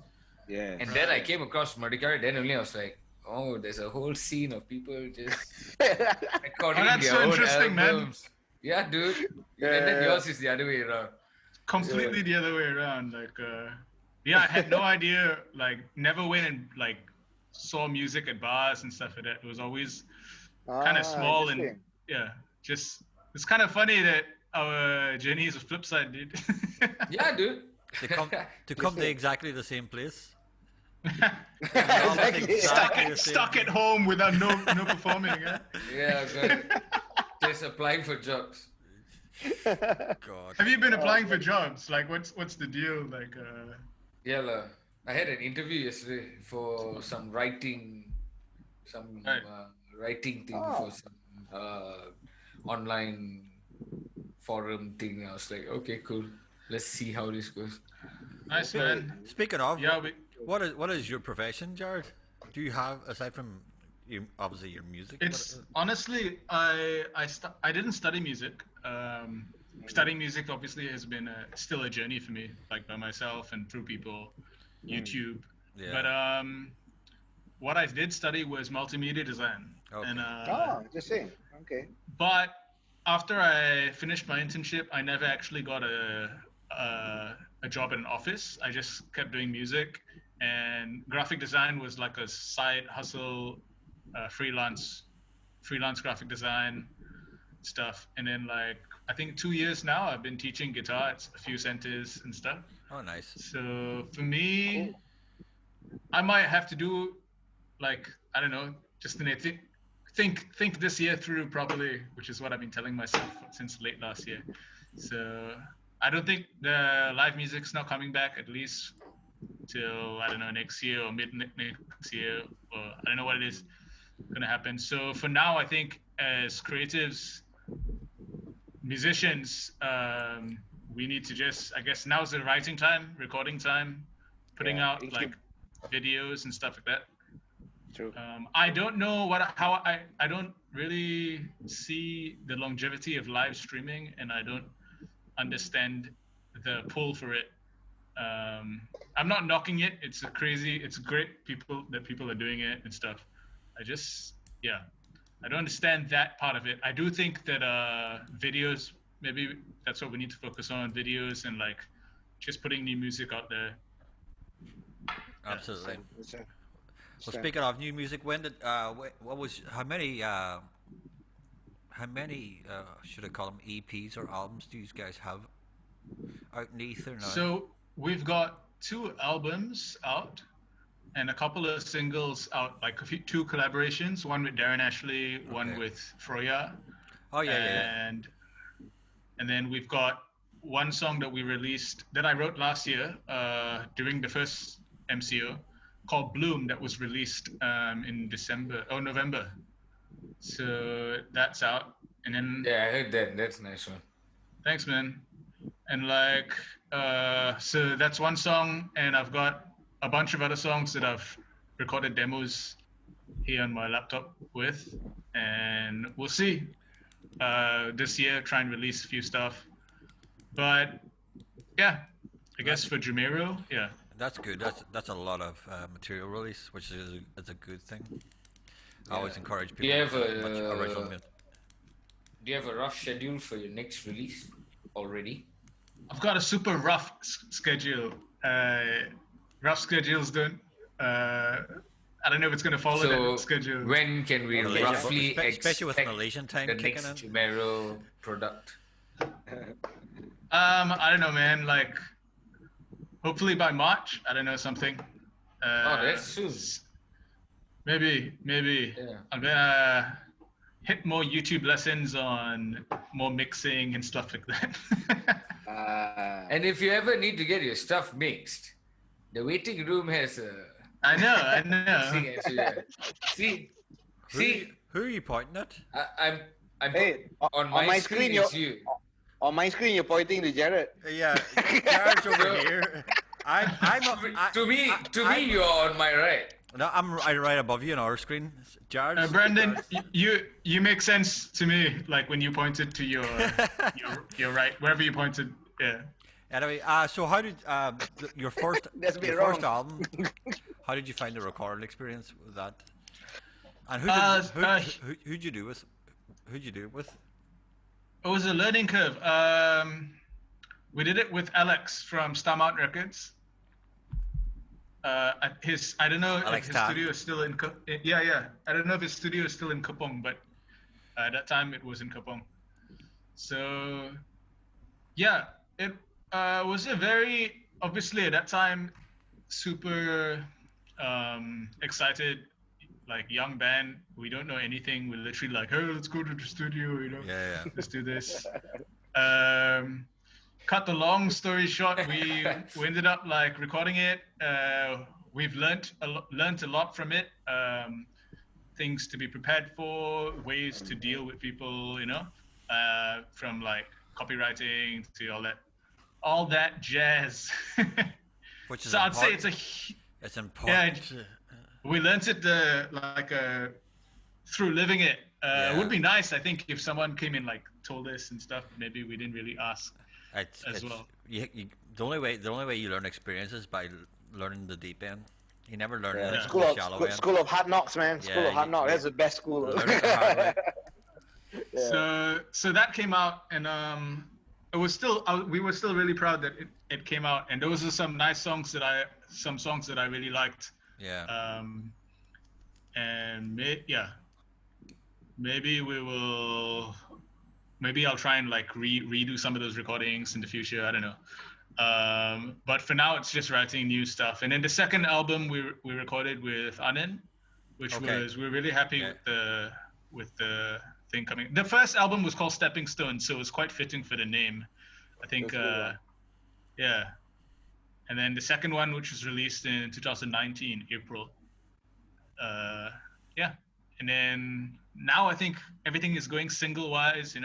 Yeah. And then I came across Murdikari, then only I was like, oh, there's a whole scene of people just recording Oh, that's their so own interesting, man. albums. Yeah, dude. Yeah, And then yeah. yours is the other way around. completely the other way around. Like yeah, I had no idea. Like never went and like saw music at bars and stuff like that. It was always kind of small and interesting. yeah, just it's kind of funny that our journey is a flip side, dude. Yeah, dude. To come to exactly the same place. Exactly. stuck at home without no performing. Yeah? Yeah, good. Just applying for jobs. God. Have you been applying for jobs? Like, what's the deal? Like, Yeah, lah. I had an interview yesterday for some writing, Right. writing thing for some online forum thing. I was like, okay, cool. Let's see how this goes. nice man. Speaking of, Yeah, what is your profession, Jared? Do you have, aside from obviously your music? it's honestly I didn't study music. Studying music obviously has been still a journey for me, like by myself and through people, YouTube. Yeah. But what I did study was multimedia design. Okay. And Interesting. Okay. but after I finished my internship, I never actually got a job in an office. I just kept doing music, and graphic design was like a side hustle, freelance graphic design stuff. And then like I think 2 years now, I've been teaching guitar at a few centers and stuff. Oh, nice. So for me, I might have to do like I don't know, just think this year through properly, which is what I've been telling myself since late last year. So I don't think the live music's not coming back at least till I don't know next year or mid next year, or I don't know what it is gonna happen. So for now, I think as creatives, musicians, we need to just I guess now's the writing time, recording time, putting Yeah, out thank like you. videos and stuff like that. True. I don't know I don't really see the longevity of live streaming, and I don't understand the pull for it. I'm not knocking it. It's great people are doing it and stuff. I don't understand that part of it. I do think that videos, maybe that's what we need to focus on, videos and like just putting new music out there. Absolutely. It's Well, speaking of new music, when did what was how many should I call them EPs or albums do you guys have out in the ether now? So we've got 2 albums out and a couple of singles out, like two collaborations, one with Darren Ashley, one Okay. with Froya. Oh yeah. And then we've got one song that we released that I wrote last year during the first MCO called Bloom, that was released in November. So that's out. And then Yeah, I heard that. That's a nice one. thanks, man. And like, so that's one song, and I've got a bunch of other songs that I've recorded demos here on my laptop with, and we'll see. This year, try and release a few stuff. But yeah, I guess for Jumero, yeah. That's good. That's a lot of material release, which is a good thing. I always encourage people Do you have to have much original a music. Do you have a rough schedule for your next release already? I've got a super rough schedule. Rough schedules don't. I don't know if it's gonna follow So that schedule. when can we Malaysia, roughly especially with expect Malaysian time the kicking next in? Jumero product? I don't know, man. Like, hopefully by March. I don't know, something. Oh, that's soon. Maybe. Yeah. I'm gonna hit more YouTube lessons on more mixing and stuff like that. And if you ever need to get your stuff mixed, the waiting room has a I know. mixing actually. See, Who are you pointing at? I'm Hey, on my screen you're is you. on my screen. You're pointing to Jared. Yeah, Jared's over here. To me, you're on my right. No, I'm right above you on our screen. Jared's. Brandon, you make sense to me. Like when you pointed to your right, wherever you pointed. Yeah. Anyway, so how did your first That's me your wrong. first album? How did you find the recording experience with that? And who'd you do with? Who'd you do it with? It was a learning curve. We did it with Alex from Star Mountain Records. I don't know Alex if his Tan. studio is still in. Yeah. I don't know if his studio is still in Kapong, but at that time it was in Kapong. So, yeah, it was a very obviously at that time super excited, like young band. We don't know anything. We're literally like, hey, let's go to the studio. Yeah. Let's do this. Cut the long story short, we ended up like recording it. We've learned a lot from it. Things to be prepared for, ways to deal with people, from like copywriting to all that jazz. Which is So I'd say important. It's important. we learned it through living it. It would be nice, I think, if someone came in like told us and stuff. Maybe we didn't really ask. Well. The only way you learn experience is by learning the deep end. You never learn the shallow end. School of hard knocks, man. School of hard knocks. That's the best school. Learn it the hard way. So that came out, and it was still we were still really proud that it came out, and those are some nice songs that I really liked. Yeah. And maybe I'll try and like redo some of those recordings in the future. I don't know. But for now, it's just writing new stuff. And then the second album we recorded with Anand, which we're really happy with the thing coming. The first album was called Stepping Stone, so it was quite fitting for the name. I think, yeah. And then the second one, which was released in 2019, April. Yeah. And then now I think everything is going single-wise,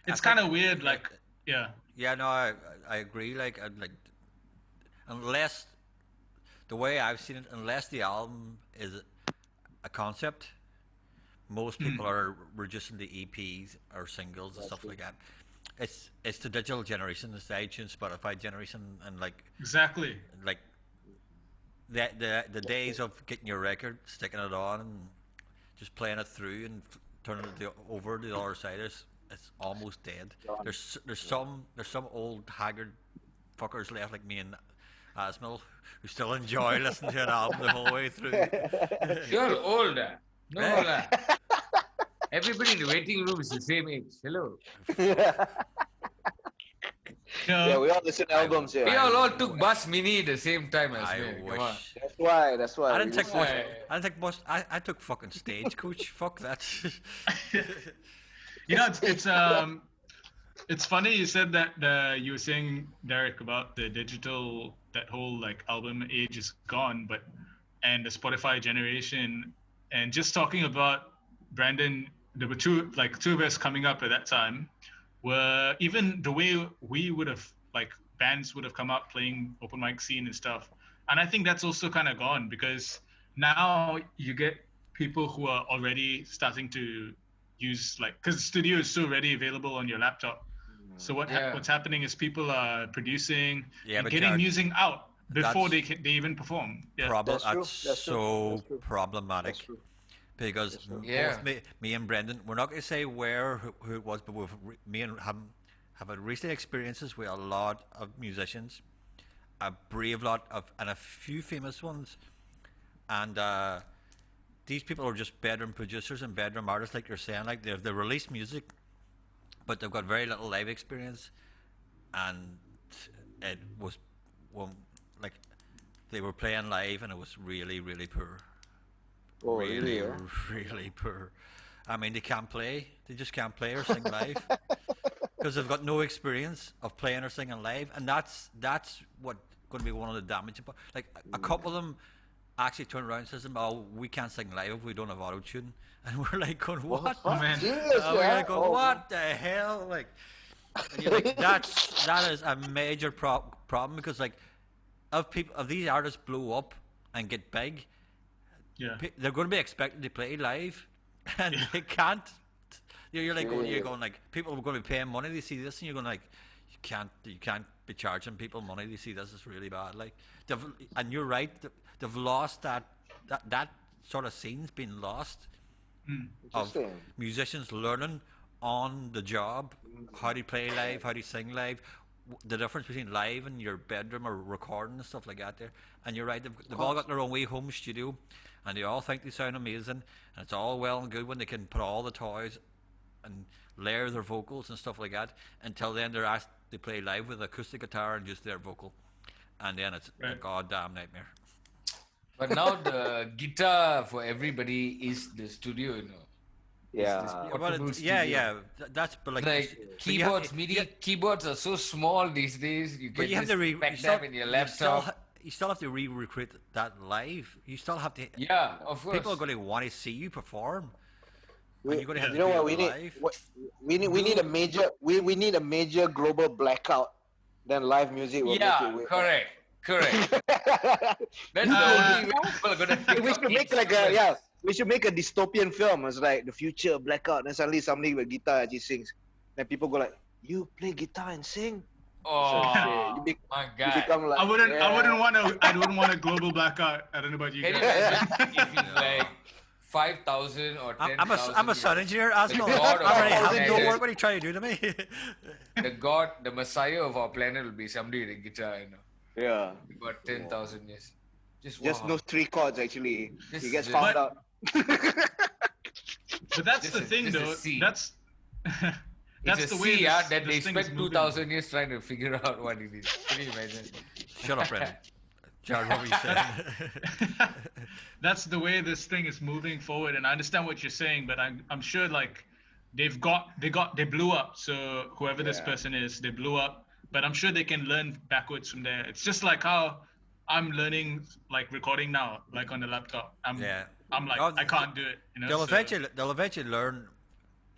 It's kind of weird, like, yeah. Yeah, no, I agree. Like unless the way I've seen it, unless the album is a concept, most people are reducing the EPs or singles and stuff like that. It's the digital generation, it's the iTunes, Spotify generation, and like exactly like the days of getting your record, sticking it on, and just playing it through and turning it over to the other side is it's almost dead. There's some old haggard fuckers left like me and Asmil who still enjoy listening to an album the whole way through. You're older. No, everybody in the waiting room is the same age. Hello. Yeah, we all listen to albums here. We all took Bus Mini at the same time as me. Come on. That's why. I didn't take much. I took fucking Stagecoach. Fuck that. It's funny you said that you were saying, Derek, about the digital, that whole like album age is gone, and the Spotify generation, and just talking about Brandon, there were two of us coming up at that time, were even the way we would have, like, bands would have come up playing open mic scene and stuff. And I think that's also kind of gone, because now you get people who are already starting to use, like, because the studio is so ready available on your laptop. So what's happening is people are producing and getting music out before they they perform. Yeah. That's so problematic. Because both me and Brendan, we're not going to say who it was, but me and him have had recent experiences with a lot of musicians, a brave lot of, and a few famous ones, and these people are just bedroom producers and bedroom artists, like you're saying. Like they release music, but they've got very little live experience, and it was, well, like they were playing live, and it was really, really poor. Oh, Really, really? really poor. I mean, they can't play. They just can't play or sing live because they've got no experience of playing or singing live, and that's what going to be one of the damaging parts. Like a couple of them actually turned around and says, "Oh, we can't sing live if we don't have auto tune," and we're like going, "What?" fuck? Man. Serious, We're yeah? like going, Oh, "What the hell?" Like, and you're like, that is a major problem because like, if these artists blow up and get big, Yeah. they're going to be expected to play live, and they can't. You're like going, Yeah. you're going like, people are going to be paying money to see this, and you're going like, you can't be charging people money to see this. It's really bad. Like, and you're right, they've lost that sort of scene's been lost of Interesting. musicians learning on the job how to play live, how to sing live, the difference between live and your bedroom or recording and stuff like that there. And you're right, they've all got their own wee home studio, and they all think they sound amazing, and it's all well and good when they can put all the toys and layer their vocals and stuff like that. Until then, they're asked to play live with acoustic guitar and just their vocal, and then it's a Right. goddamn nightmare. But now the guitar for everybody is the studio, you know. Yeah. It's Well, portable yeah, studio. yeah, that's but like, Like but you have- keyboards, MIDI keyboards are so small these days. You But can you have just to pack them in your laptop. you still have to recreate that live. You still have to. Yeah, of course. People are going to want to see you perform. And you're going to have You to know do what it we live. need? We need a major we need a major global blackout. Then live music will Yeah, make it way. correct. That's the only way people are gonna pick we up should make hits like a first. yeah. We should make a dystopian film. It's like the future blackout. Then suddenly somebody with guitar actually sings. Then people go like, "You play guitar and sing?" Oh You my You god! become like I wouldn't want a global blackout. I don't know about you Can you guys. imagine if it's like 5,000 or 10,000? I'm a sound engineer, Asmo. The god of I already our have no planet. work. What are you trying to do to me? The Messiah of our planet will be somebody with a guitar, you know. yeah. About 10,000 years. Just Just wow. those 3 chords actually. This He gets is- found But- out. But that's Just the a- thing, just a though. C. That's It's a the way sea, this, that they this thing is spent moving. 2,000 years trying to figure out what it is. Can you imagine? Shut up, Brendan. Jared, what were you saying? That's the way this thing is moving forward, and I understand what you're saying, but I'm sure like they blew up. So whoever this Yeah. person is, they blew up, but I'm sure they can learn backwards from there. It's just like how I'm learning like recording now, like on the laptop. I'm like Oh, I can't do it. You know. They'll eventually learn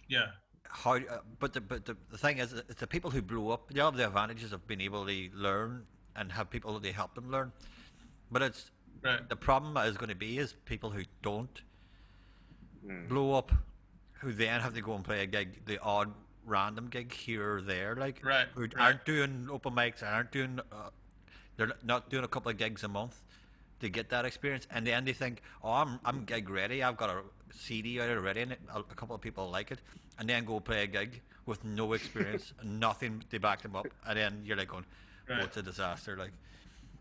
Yeah. how. But the thing is, it's the people who blew up. They have the advantages of being able to learn and have people that they help them learn. But it's Right. the problem is going to be is people who don't blow up, who then have to go and play a gig, the odd random gig here or there, like Right, who right. aren't doing open mics, aren't doing, they're not doing a couple of gigs a month to get that experience, and then they think, oh, I'm gig ready, I've got a CD out already, and a couple of people like it, and then go play a gig with no experience, and nothing to back them up, and then you're like going, oh, Right. it's a disaster, like.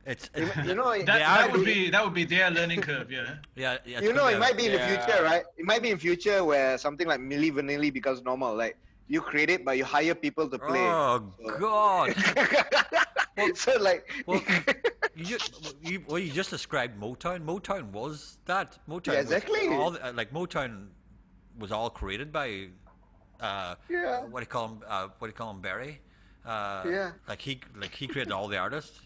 It's You know, That would be their learning curve. Yeah. yeah, it's you know, gonna it be might be in the Yeah. future, right? It might be in future where something like Milli Vanilli becomes normal. Like you create it, but you hire people to play. Oh God! So like, Well, you just described Motown. Motown was that. Motown. Yeah, exactly. Was all like Motown was all created by. Yeah. What do you call him? What do you call him? Barry. Yeah. Like he created all the artists.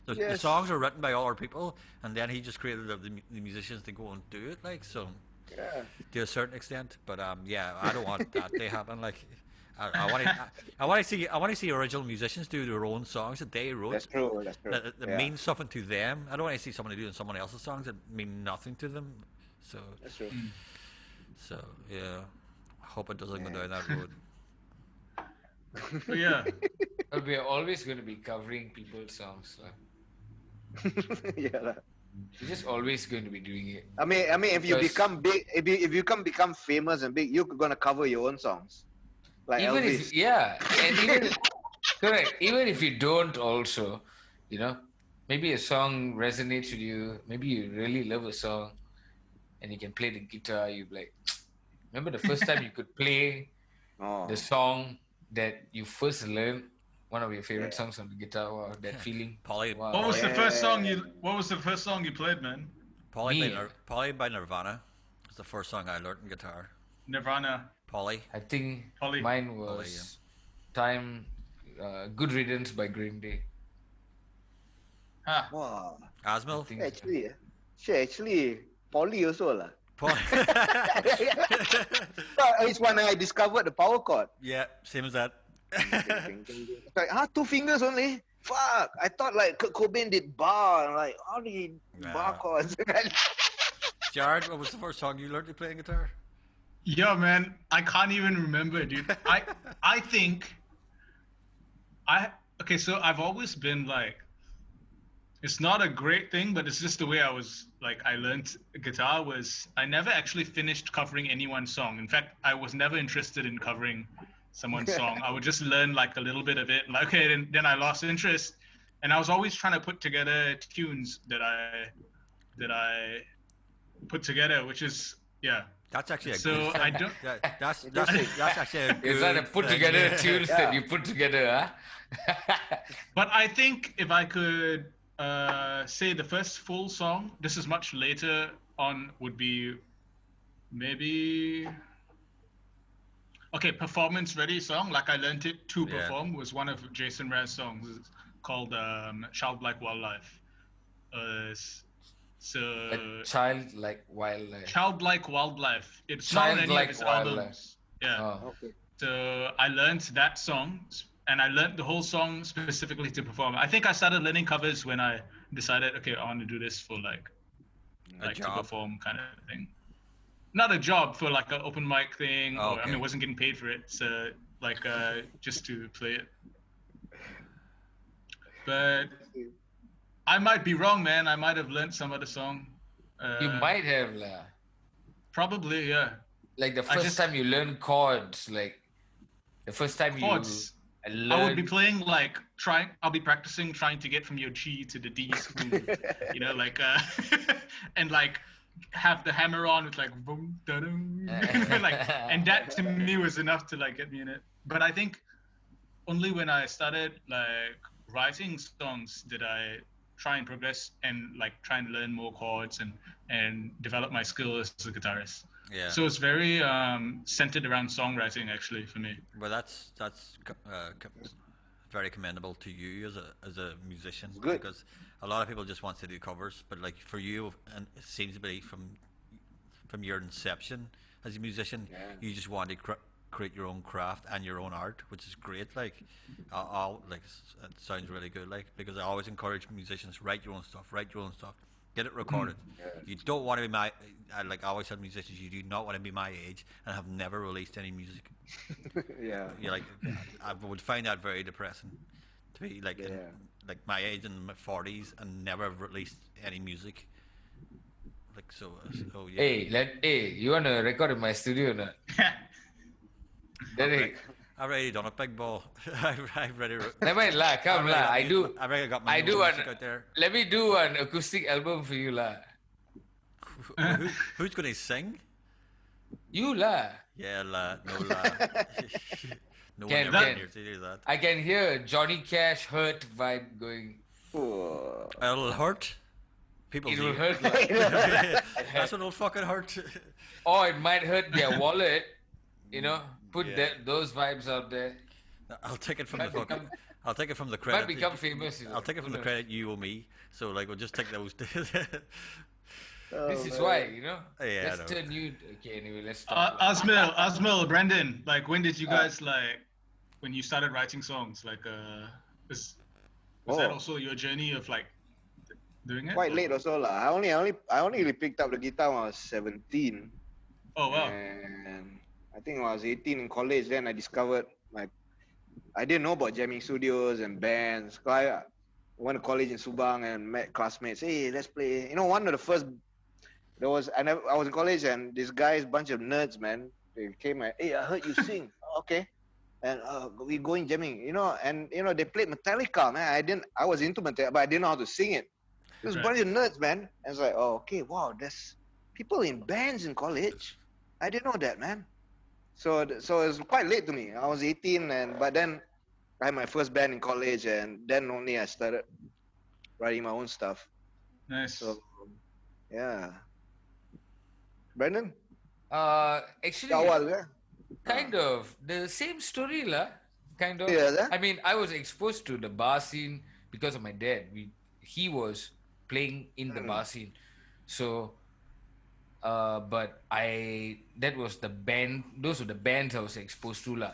The Yes. songs are written by all our people, and then he just created the musicians to go and do it. Like so, yeah. to a certain extent. But yeah, I don't want that to happen. Like. I want to see original musicians do their own songs that they wrote. That's true. That's true. That Yeah. mean something to them. I don't want to see somebody doing someone else's songs that mean nothing to them. So, That's true. yeah, I hope it doesn't go down that road. But yeah. But we are always going to be covering people's songs. Yeah. lah. We're just always going to be doing it. I mean, if you Because- become big, if you become famous and big, you're gonna cover your own songs, like Even Elvis. if, yeah, and even, correct, even if you don't also, maybe a song resonates with you, maybe you really love a song, and you can play the guitar, you like, remember the first time you could play Oh. the song that you first learned, one of your favorite Yeah. songs on the guitar, wow, that feeling. Polly, Wow. What was the first song Yeah. What was the first song you played, man? Me, Polly by Nirvana is the first song I learned in guitar. Nirvana. Polly. I think Polly. mine was Good Riddance by Green Day. Ah. Wow. Asmil? think- Actually, Polly also lah. Polly. It's when I discovered the power chord. Yeah, same as that. It's like, 2 fingers only? Fuck! I thought like Kurt Cobain did bar. I'm like, how did he bar Nah. chords? Jared, what was the first song you learned to play in guitar? Yeah, man. I can't even remember, dude. I think okay, so I've always been like, it's not a great thing, but it's just the way I was like, I learned guitar was I never actually finished covering anyone's song. In fact, I was never interested in covering someone's song. I would just learn like a little bit of it. Like, okay, then I lost interest. And I was always trying to put together tunes that I put together, which is, yeah. That's actually a So good thing. I don't. That's actually a good Is that a put thing, together yeah. tunes that you put together, huh? But I think if I could say the first full song, this is much later on, would be maybe okay, performance ready song. Like I learned it to Yeah. perform was one of Jason Raz's songs. It's called Childlike Wildlife. So A child like wildlife. Childlike Wildlife. It's not on any of Childlike his Wildlife. albums. Yeah. Oh. Okay. So I learned that song, and I learned the whole song specifically to perform. I think I started learning covers when I decided, okay, I want to do this for like to job. perform kind of thing. Not a job, for like an open mic thing. Oh, Or, I okay. mean, I wasn't getting paid for it, so like just to play it. But I might be wrong, man. I might have learned some other song. You might have lah. Probably, yeah. Like the I first just- time you learn chords, like the first time Chords. you I would be learn. playing like I'll be practicing trying to get from your G to the D smooth, you know, like and like have the hammer on with like boom, da-dum, like, and that to me was enough to like get me in it. But I think only when I started like writing songs did I try and progress and like try and learn more chords and develop my skill as a guitarist. Yeah. So it's very centered around songwriting actually for me. Well, that's very commendable to you as a musician. Good. Because a lot of people just want to do covers, but like for you, and it seems to be from your inception as a musician, Yeah. you just want to create your own craft and your own art, which is great. Like, it sounds really good. Like, because I always encourage musicians, write your own stuff, get it recorded. You don't want to be I always tell musicians, you do not want to be my age and have never released any music. Yeah. You're like, I would find that very depressing to be like in, Yeah. like my age in my 40s and never have released any music. Like so yeah. Hey, you wanna record in my studio or not? Derek, I've already done a big ball. I've already. never mind lah, come lah. I do. I've already got my I own do music an- out there. Let me do an acoustic album for you lah. Who's gonna sing? You lah. Yeah, no la. No Can- one ever can. hears to do that. I can hear Johnny Cash hurt vibe going. Oh. It'll hurt. People It will do. hurt lah. That's what it'll fucking hurt. Or it might hurt their wallet. You know, put Yeah. those vibes out there. I'll take it from the Might fucking. become- I'll take it from the Might credit. become famous. You know. I'll take it from Who the knows? credit you owe me. So like we'll just take those. This is why, you know. Yeah, I Let's know. turn you. Okay, anyway, let's stop. Asmil, Brandon, like when did you guys like when you started writing songs? Like was that Oh. also your journey of like doing it? Quite late also lah. I only really picked up the guitar when I was 17. Oh wow. And I think when I was 18 in college, then I discovered I didn't know about jamming studios and bands. I went to college in Subang and met classmates. Hey, let's play. You know, one of the first I was in college and this guy's bunch of nerds, man. They came and, hey, I heard you sing. Okay. And we going jamming, you know, and you know they played Metallica, man. I was into Metallica, but I didn't know how to sing it. It was a Right. bunch of nerds, man. And it's like, oh, okay, wow, there's people in bands in college. I didn't know that, man. So it was quite late to me. I was 18, but then I had my first band in college, and then only I started writing my own stuff. Nice. So yeah, Brandon, Actually, awal ya? kind of the same story lah. Kind of. Yeah, lah. I mean, I was exposed to the bar scene because of my dad. He was playing in the bar scene, so. But that was the band. Those were the bands I was exposed to lah.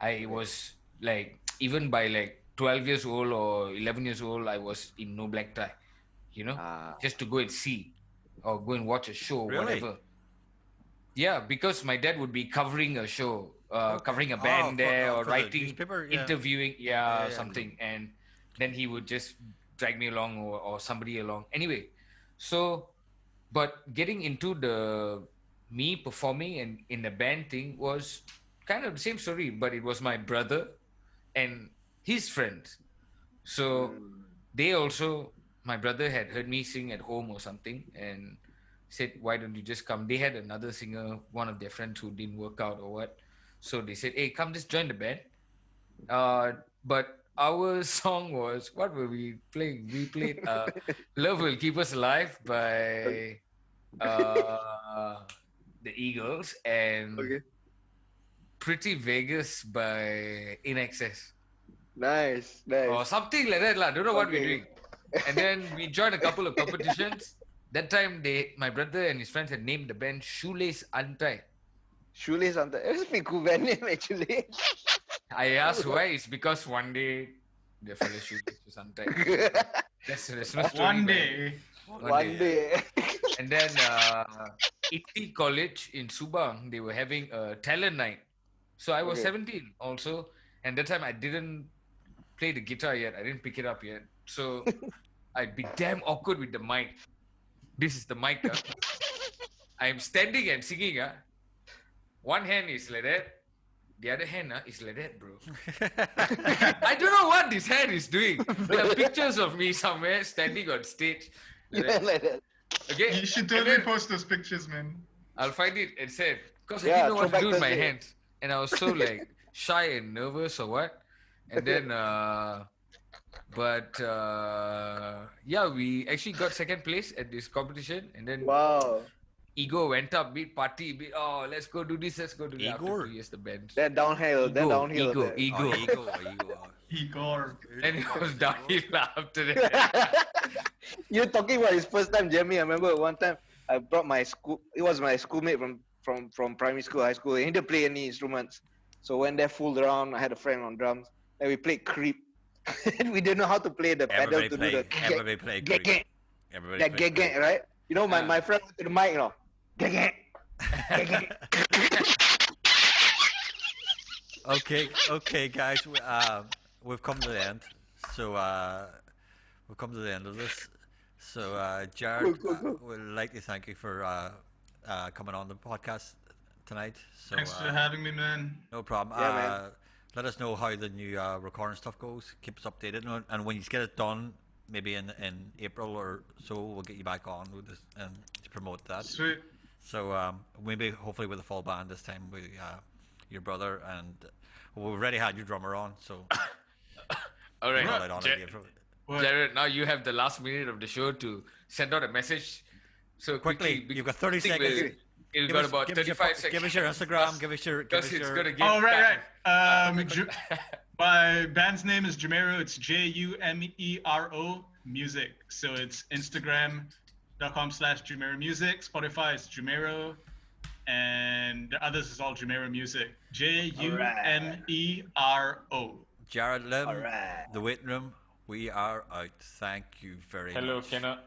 I was like even by like 12 years old or 11 years old, I was in No Black Tie, just to go and see or go and watch a show, Really? whatever. Yeah, because my dad would be covering a show, covering a band there, or for the writing, newspaper, yeah. interviewing, Yeah, something. And then he would just drag me along or somebody along. Anyway, so, but getting into me performing and in the band thing was kind of the same story, but it was my brother and his friends. So they also, my brother had heard me sing at home or something and said, why don't you just come? They had another singer, one of their friends who didn't work out or what. So they said, hey, come just join the band. But our song was, what were we playing? We played Love Will Keep Us Alive by the Eagles and Pretty Vegas by In Excess. Nice. Or something like that. Don't know what we're doing. And then we joined a couple of competitions. That time, my brother and his friends had named the band Shoelace Untied. Shoelace Untied. It's a pretty cool band name, actually. I asked why. It's because one day the fella shoelace was untied. There's no story. One day. And then ITI College in Subang, they were having a talent night. So I was 17 also. And that time I didn't play the guitar yet. I didn't pick it up yet. So I'd be damn awkward with the mic. This is the mic. I'm standing and singing. One hand is like that. The other hand is like that, bro. I don't know what this hand is doing. There are pictures of me somewhere standing on stage. Like that. Okay. You should totally post those pictures, man. I'll find it and send. Because I didn't know what to do with my Thursday. hands. And I was so like shy and nervous or what. And then, we actually got second place at this competition. And then Wow. ego went up, bit party, bit, let's go do this, let's go do that. Igor? After 2 years, the band. That downhill. Ego. Igor. And it was downhill after that. You're talking about his first time, Jeremy. I remember one time I brought it was my schoolmate from primary school, high school. He didn't play any instruments. So when they fooled around, I had a friend on drums. And we played Creep. We didn't know how to play the pedal to do the Everybody play Creep. gag, that gag, right? You know, my friend went to the mic, gag. Okay, guys. We've come to the end. So we've come to the end of this. So Jared, Cool. would like to thank you for coming on the podcast tonight. So Thanks for having me, man. no problem. Yeah, man. Let us know how the new recording stuff goes. Keep us updated, and when you get it done, maybe in April or so, we'll get you back on with this and to promote that. Sweet. So maybe hopefully with a full band this time with your brother, and we've already had your drummer on. So All right. roll it on again. Jared, now you have the last minute of the show to send out a message. So Quickly, you've got 30 I think seconds. You've Give got us- about give us your 35 fu- seconds. Give us your Instagram. Give us your. Because it's going to get. Oh, right. My band's name is Jumero. It's Jumero music. So it's Instagram.com/Jumero music. Spotify is Jumero. And the others is all Jumero music. Jumero. Jared Lim, All right. The Waiting Room. We are out. Thank you very much. Hello, Kenna.